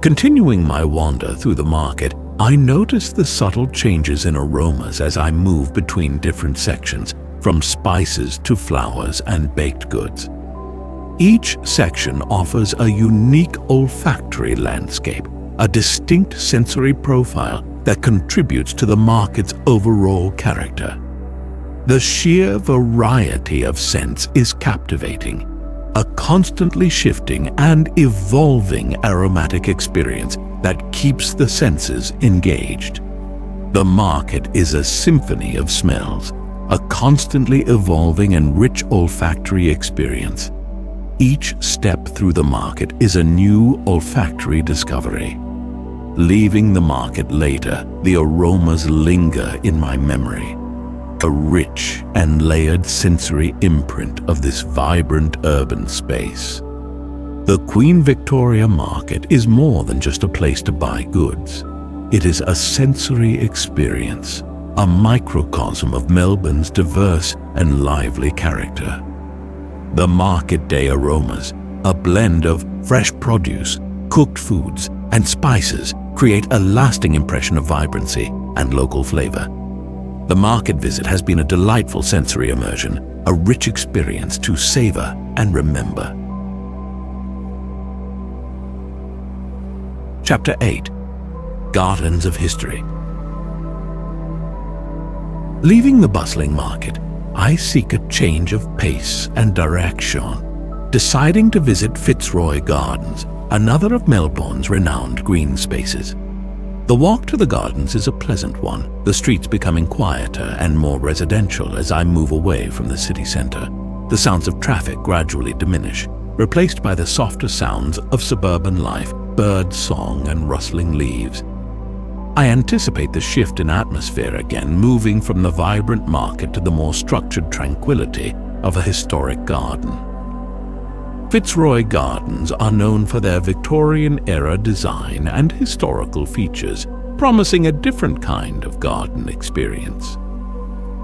Continuing my wander through the market, I notice the subtle changes in aromas as I move between different sections, from spices to flowers and baked goods. Each section offers a unique olfactory landscape, a distinct sensory profile that contributes to the market's overall character. The sheer variety of scents is captivating, a constantly shifting and evolving aromatic experience that keeps the senses engaged. The market is a symphony of smells, a constantly evolving and rich olfactory experience. Each step through the market is a new olfactory discovery. Leaving the market later, the aromas linger in my memory, a rich and layered sensory imprint of this vibrant urban space. The Queen Victoria Market is more than just a place to buy goods. It is a sensory experience, a microcosm of Melbourne's diverse and lively character. The market day aromas, a blend of fresh produce, cooked foods, and spices, create a lasting impression of vibrancy and local flavor. The market visit has been a delightful sensory immersion, a rich experience to savor and remember. Chapter 8. Gardens of History. Leaving the bustling market, I seek a change of pace and direction, deciding to visit Fitzroy Gardens, another of Melbourne's renowned green spaces. The walk to the gardens is a pleasant one, the streets becoming quieter and more residential as I move away from the city center. The sounds of traffic gradually diminish, replaced by the softer sounds of suburban life, bird song and rustling leaves. I anticipate the shift in atmosphere again, moving from the vibrant market to the more structured tranquility of a historic garden. Fitzroy Gardens are known for their Victorian-era design and historical features, promising a different kind of garden experience.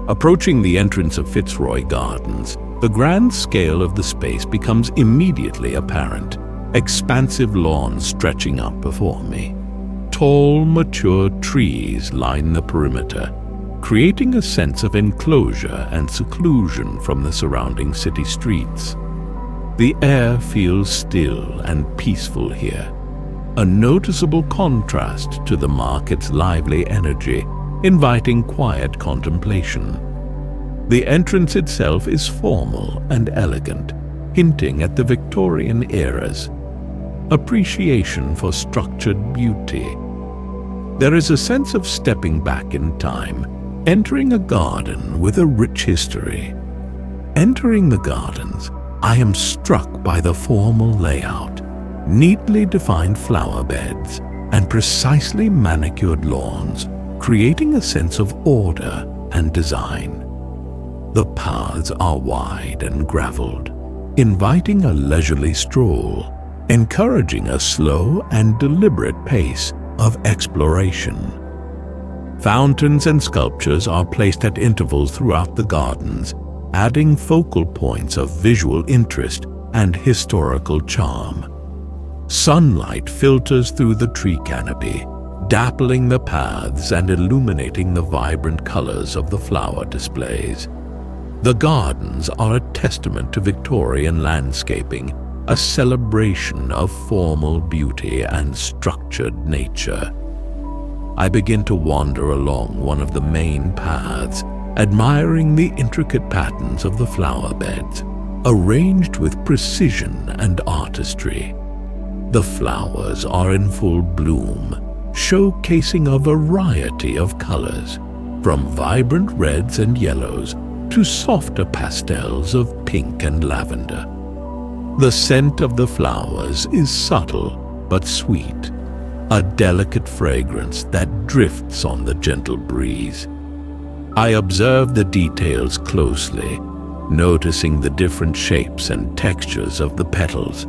Approaching the entrance of Fitzroy Gardens, the grand scale of the space becomes immediately apparent, expansive lawns stretching up before me. Tall, mature trees line the perimeter, creating a sense of enclosure and seclusion from the surrounding city streets. The air feels still and peaceful here, a noticeable contrast to the market's lively energy, inviting quiet contemplation. The entrance itself is formal and elegant, hinting at the Victorian era's appreciation for structured beauty. There is a sense of stepping back in time, entering a garden with a rich history. Entering the gardens, I am struck by the formal layout, neatly defined flower beds, and precisely manicured lawns, creating a sense of order and design. The paths are wide and graveled, inviting a leisurely stroll, encouraging a slow and deliberate pace of exploration. Fountains and sculptures are placed at intervals throughout the gardens, adding focal points of visual interest and historical charm. Sunlight filters through the tree canopy, dappling the paths and illuminating the vibrant colors of the flower displays. The gardens are a testament to Victorian landscaping, a celebration of formal beauty and structured nature. I begin to wander along one of the main paths, admiring the intricate patterns of the flower beds, arranged with precision and artistry. The flowers are in full bloom, showcasing a variety of colors, from vibrant reds and yellows to softer pastels of pink and lavender. The scent of the flowers is subtle but sweet, a delicate fragrance that drifts on the gentle breeze. I observe the details closely, noticing the different shapes and textures of the petals,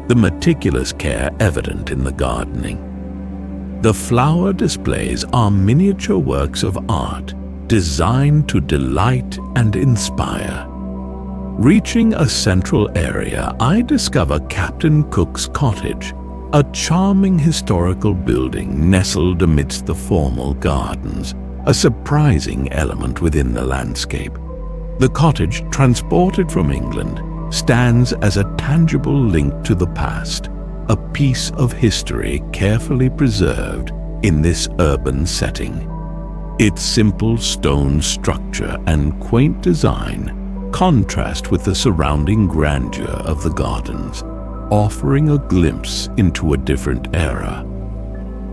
the meticulous care evident in the gardening. The flower displays are miniature works of art designed to delight and inspire. Reaching a central area, I discover Captain Cook's cottage, a charming historical building nestled amidst the formal gardens, a surprising element within the landscape. The cottage, transported from England, stands as a tangible link to the past, a piece of history carefully preserved in this urban setting. Its simple stone structure and quaint design contrast with the surrounding grandeur of the gardens, offering a glimpse into a different era.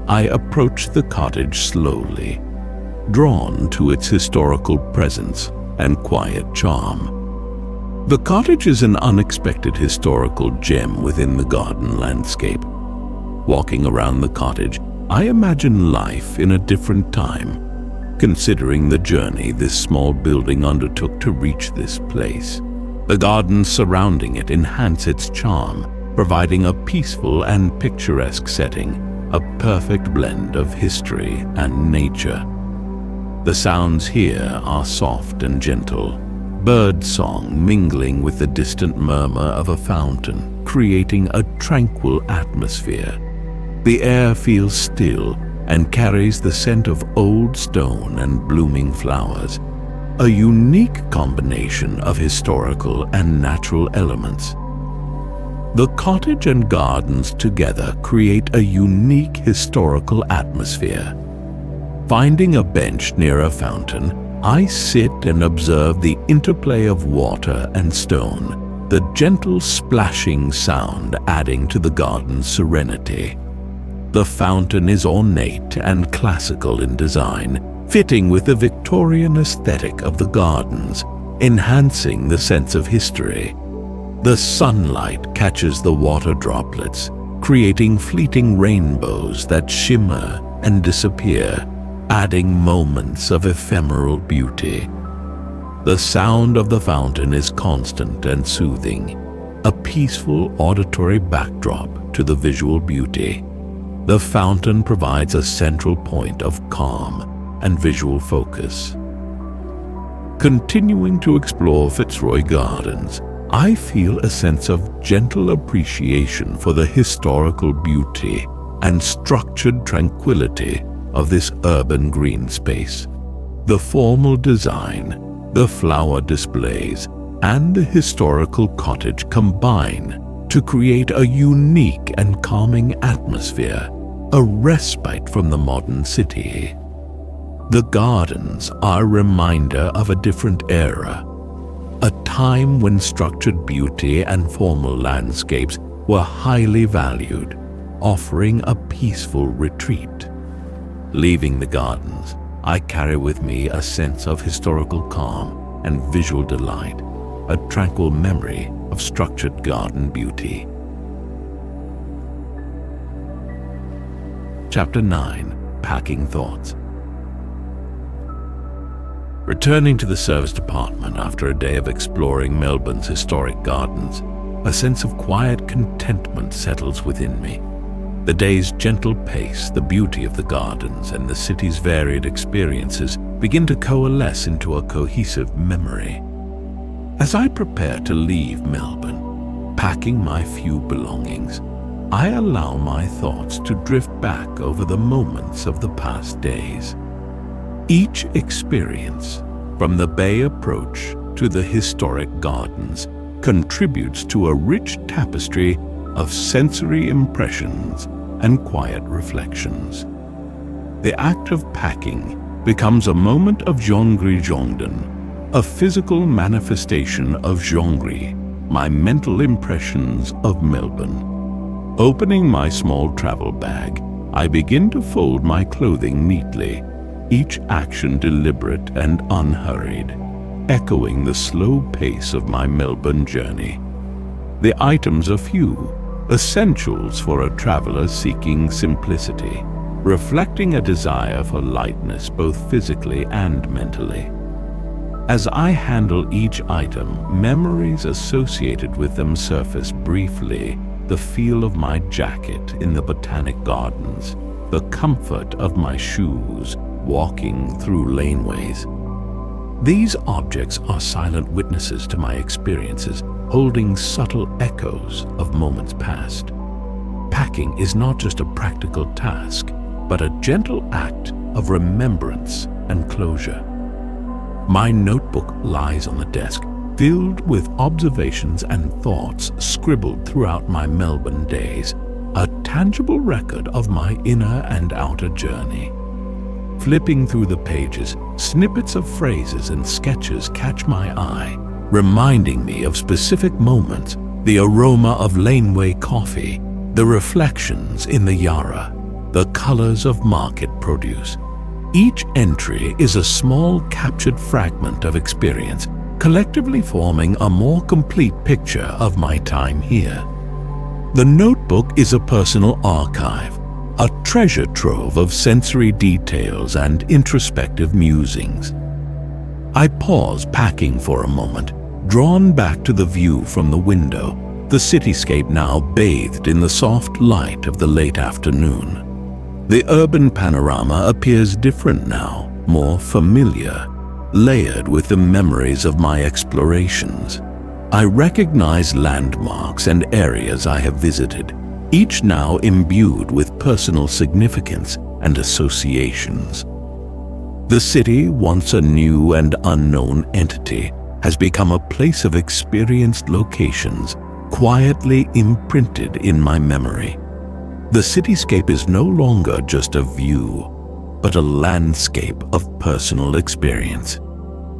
I approach the cottage slowly, drawn to its historical presence and quiet charm. The cottage is an unexpected historical gem within the garden landscape. Walking around the cottage, I imagine life in a different time, considering the journey this small building undertook to reach this place. The gardens surrounding it enhance its charm, providing a peaceful and picturesque setting, a perfect blend of history and nature. The sounds here are soft and gentle, bird song mingling with the distant murmur of a fountain, creating a tranquil atmosphere. The air feels still and carries the scent of old stone and blooming flowers, a unique combination of historical and natural elements. The cottage and gardens together create a unique historical atmosphere. Finding a bench near a fountain, I sit and observe the interplay of water and stone, the gentle splashing sound adding to the garden's serenity. The fountain is ornate and classical in design, fitting with the Victorian aesthetic of the gardens, enhancing the sense of history. The sunlight catches the water droplets, creating fleeting rainbows that shimmer and disappear, adding moments of ephemeral beauty. The sound of the fountain is constant and soothing, a peaceful auditory backdrop to the visual beauty. The fountain provides a central point of calm and visual focus. Continuing to explore Fitzroy Gardens, I feel a sense of gentle appreciation for the historical beauty and structured tranquility of this urban green space. The formal design, the flower displays, and the historical cottage combine to create a unique and calming atmosphere, a respite from the modern city. The gardens are a reminder of a different era, a time when structured beauty and formal landscapes were highly valued, offering a peaceful retreat. Leaving the gardens, I carry with me a sense of historical calm and visual delight, a tranquil memory of structured garden beauty. Chapter 9. Packing Thoughts. Returning to the service department after a day of exploring Melbourne's historic gardens, a sense of quiet contentment settles within me. The day's gentle pace, the beauty of the gardens, and the city's varied experiences begin to coalesce into a cohesive memory. As I prepare to leave Melbourne, packing my few belongings, I allow my thoughts to drift back over the moments of the past days. Each experience, from the bay approach to the historic gardens, contributes to a rich tapestry of sensory impressions and quiet reflections. The act of packing becomes a moment of Zhongri, a physical manifestation of Zhongri, my mental impressions of Melbourne. Opening my small travel bag, I begin to fold my clothing neatly, each action deliberate and unhurried, echoing the slow pace of my Melbourne journey. The items are few, essentials for a traveler seeking simplicity, reflecting a desire for lightness both physically and mentally. As I handle each item, memories associated with them surface briefly: the feel of my jacket in the Botanic Gardens, the comfort of my shoes walking through laneways. These objects are silent witnesses to my experiences, holding subtle echoes of moments past. Packing is not just a practical task, but a gentle act of remembrance and closure. My notebook lies on the desk, filled with observations and thoughts scribbled throughout my Melbourne days, a tangible record of my inner and outer journey. Flipping through the pages, snippets of phrases and sketches catch my eye, reminding me of specific moments: the aroma of Laneway coffee, the reflections in the Yarra, the colors of market produce. Each entry is a small captured fragment of experience, collectively forming a more complete picture of my time here. The notebook is a personal archive, a treasure trove of sensory details and introspective musings. I pause packing for a moment, drawn back to the view from the window, the cityscape now bathed in the soft light of the late afternoon. The urban panorama appears different now, more familiar, layered with the memories of my explorations. I recognize landmarks and areas I have visited, each now imbued with personal significance and associations. The city, once a new and unknown entity, has become a place of experienced locations, quietly imprinted in my memory. The cityscape is no longer just a view, but a landscape of personal experience.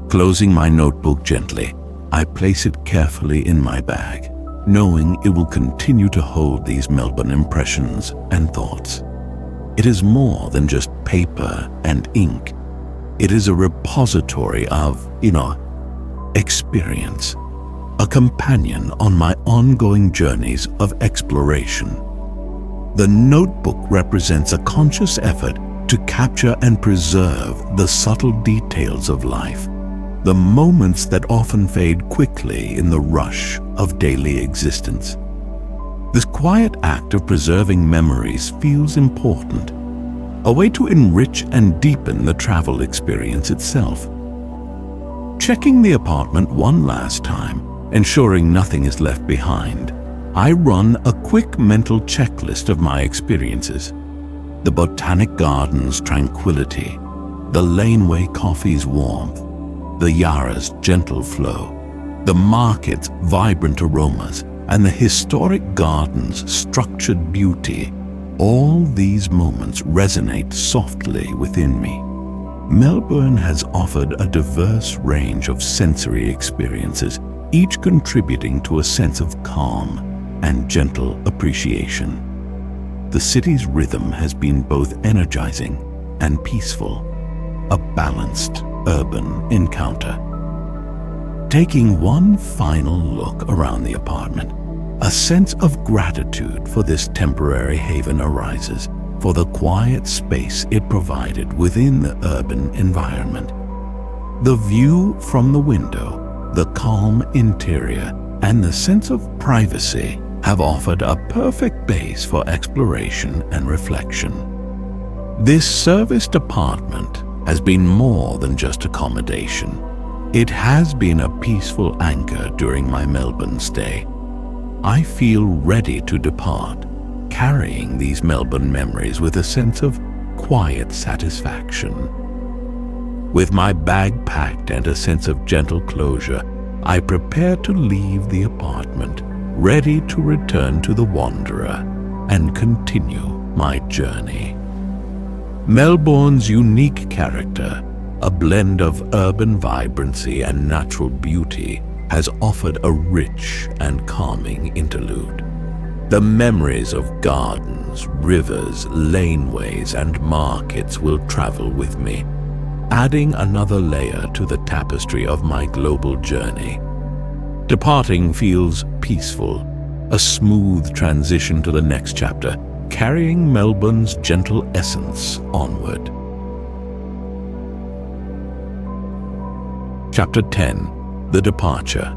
Closing my notebook gently, I place it carefully in my bag, knowing it will continue to hold these Melbourne impressions and thoughts. It is more than just paper and ink. It is a repository of, experience, a companion on my ongoing journeys of exploration. The notebook represents a conscious effort to capture and preserve the subtle details of life, the moments that often fade quickly in the rush of daily existence. This quiet act of preserving memories feels important, a way to enrich and deepen the travel experience itself. Checking the apartment one last time, ensuring nothing is left behind, I run a quick mental checklist of my experiences. The Botanic Gardens' tranquility, the Laneway coffee's warmth, the Yarra's gentle flow, the market's vibrant aromas, and the historic garden's structured beauty. All these moments resonate softly within me. Melbourne has offered a diverse range of sensory experiences, each contributing to a sense of calm and gentle appreciation. The city's rhythm has been both energizing and peaceful, a balanced urban encounter. Taking one final look around the apartment, a sense of gratitude for this temporary haven arises, for the quiet space it provided within the urban environment. The view from the window, the calm interior, and the sense of privacy have offered a perfect base for exploration and reflection. This serviced apartment has been more than just accommodation. It has been a peaceful anchor during my Melbourne stay. I feel ready to depart, carrying these Melbourne memories with a sense of quiet satisfaction. With my bag packed and a sense of gentle closure, I prepare to leave the apartment, ready to return to the wanderer and continue my journey. Melbourne's unique character, a blend of urban vibrancy and natural beauty, has offered a rich and calming interlude. The memories of gardens, rivers, laneways, and markets will travel with me, adding another layer to the tapestry of my global journey. Departing feels peaceful, a smooth transition to the next chapter, carrying Melbourne's gentle essence onward. Chapter 10. The Departure.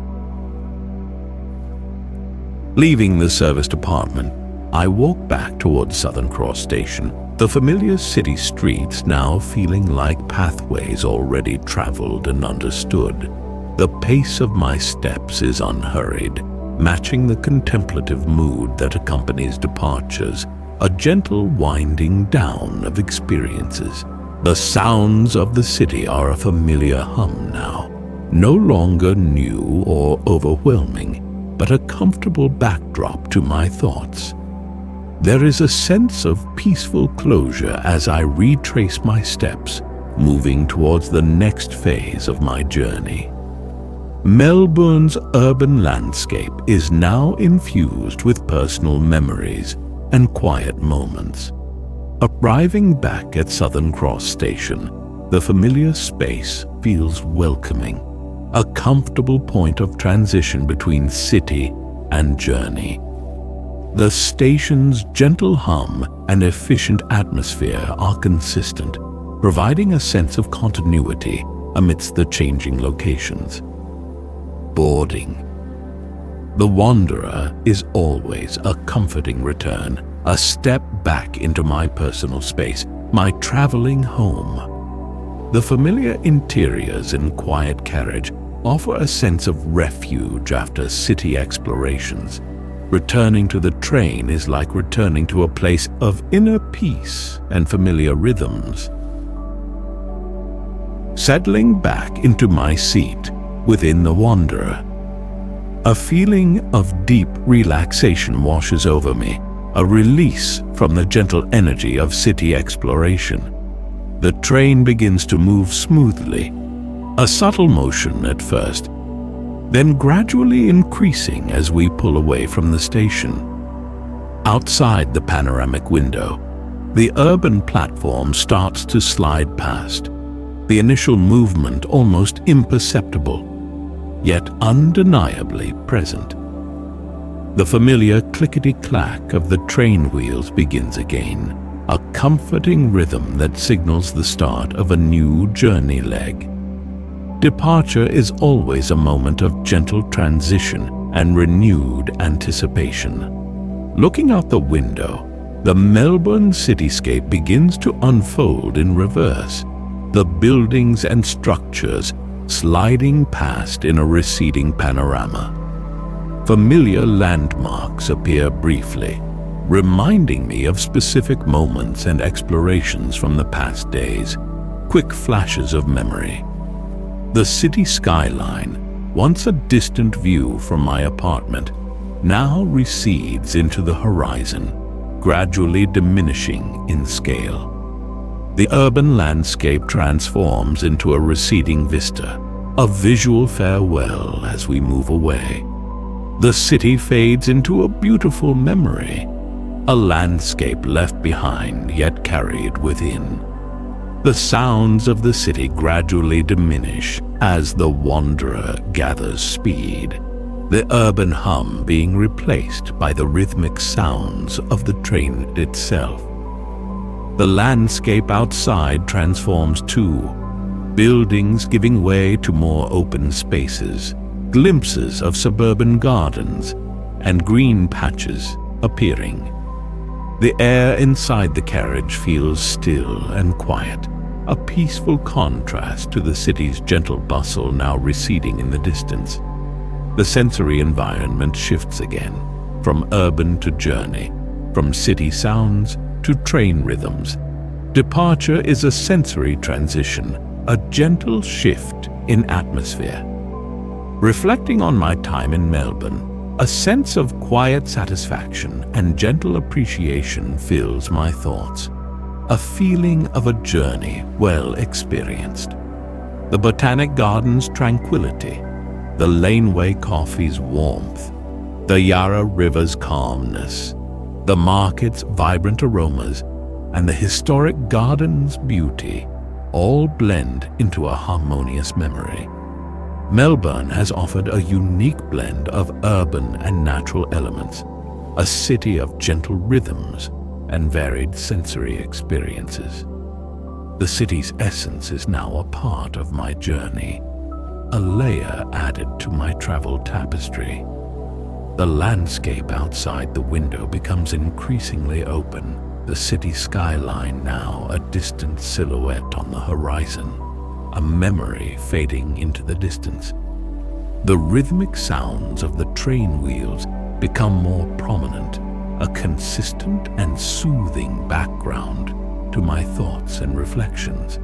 Leaving the serviced apartment, I walk back towards Southern Cross Station, the familiar city streets now feeling like pathways already traveled and understood. The pace of my steps is unhurried, matching the contemplative mood that accompanies departures, a gentle winding down of experiences. The sounds of the city are a familiar hum now, no longer new or overwhelming, but a comfortable backdrop to my thoughts. There is a sense of peaceful closure as I retrace my steps, moving towards the next phase of my journey. Melbourne's urban landscape is now infused with personal memories and quiet moments. Arriving back at Southern Cross Station, the familiar space feels welcoming, a comfortable point of transition between city and journey. The station's gentle hum and efficient atmosphere are consistent, providing a sense of continuity amidst the changing locations. Boarding. The wanderer is always a comforting return, a step back into my personal space, my traveling home. The familiar interiors and quiet carriage offer a sense of refuge after city explorations. Returning to the train is like returning to a place of inner peace and familiar rhythms. Settling back into my seat within the wanderer, a feeling of deep relaxation washes over me, a release from the gentle energy of city exploration. The train begins to move smoothly, a subtle motion at first, then gradually increasing as we pull away from the station. Outside the panoramic window, The urban platform starts to slide past, the initial movement almost imperceptible, yet undeniably present. The familiar clickety-clack of the train wheels begins again, a comforting rhythm that signals the start of a new journey leg. Departure is always a moment of gentle transition and renewed anticipation. Looking out the window, the Melbourne cityscape begins to unfold in reverse, the buildings and structures sliding past in a receding panorama. Familiar landmarks appear briefly, reminding me of specific moments and explorations from the past days, quick flashes of memory. The city skyline, once a distant view from my apartment, now recedes into the horizon, gradually diminishing in scale. The urban landscape transforms into a receding vista, a visual farewell as we move away. The city fades into a beautiful memory, a landscape left behind yet carried within. The sounds of the city gradually diminish as the wanderer gathers speed, the urban hum being replaced by the rhythmic sounds of the train itself. The landscape outside transforms too, buildings giving way to more open spaces, glimpses of suburban gardens, and green patches appearing. The air inside the carriage feels still and quiet, a peaceful contrast to the city's gentle bustle now receding in the distance. The sensory environment shifts again, from urban to journey, from city sounds to train rhythms. Departure is a sensory transition, a gentle shift in atmosphere. Reflecting on my time in Melbourne, a sense of quiet satisfaction and gentle appreciation fills my thoughts, a feeling of a journey well experienced. The Botanic Gardens' tranquility, the Laneway coffee's warmth, the Yarra River's calmness, the market's vibrant aromas, and the historic garden's beauty all blend into a harmonious memory. Melbourne has offered a unique blend of urban and natural elements, a city of gentle rhythms and varied sensory experiences. The city's essence is now a part of my journey, a layer added to my travel tapestry. The landscape outside the window becomes increasingly open, the city skyline now a distant silhouette on the horizon, a memory fading into the distance. The rhythmic sounds of the train wheels become more prominent, a consistent and soothing background to my thoughts and reflections.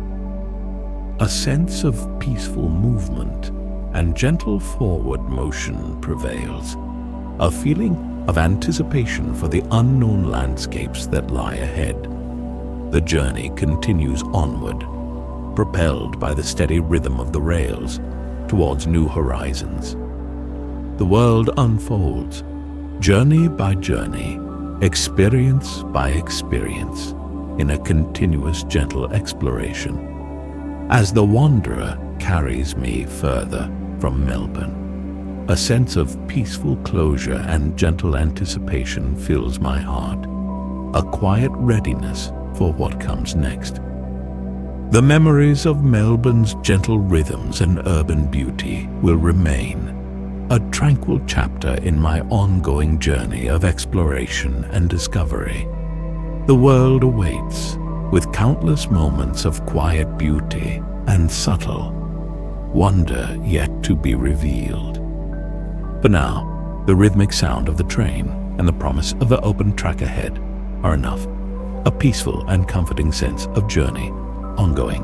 A sense of peaceful movement and gentle forward motion prevails, a feeling of anticipation for the unknown landscapes that lie ahead. The journey continues onward, propelled by the steady rhythm of the rails towards new horizons. The world unfolds, journey by journey, experience by experience, in a continuous gentle exploration. As the wanderer carries me further from Melbourne, a sense of peaceful closure and gentle anticipation fills my heart, a quiet readiness for what comes next. The memories of Melbourne's gentle rhythms and urban beauty will remain, a tranquil chapter in my ongoing journey of exploration and discovery. The world awaits, with countless moments of quiet beauty and subtle wonder yet to be revealed. For now, the rhythmic sound of the train and the promise of the open track ahead are enough, a peaceful and comforting sense of journey ongoing.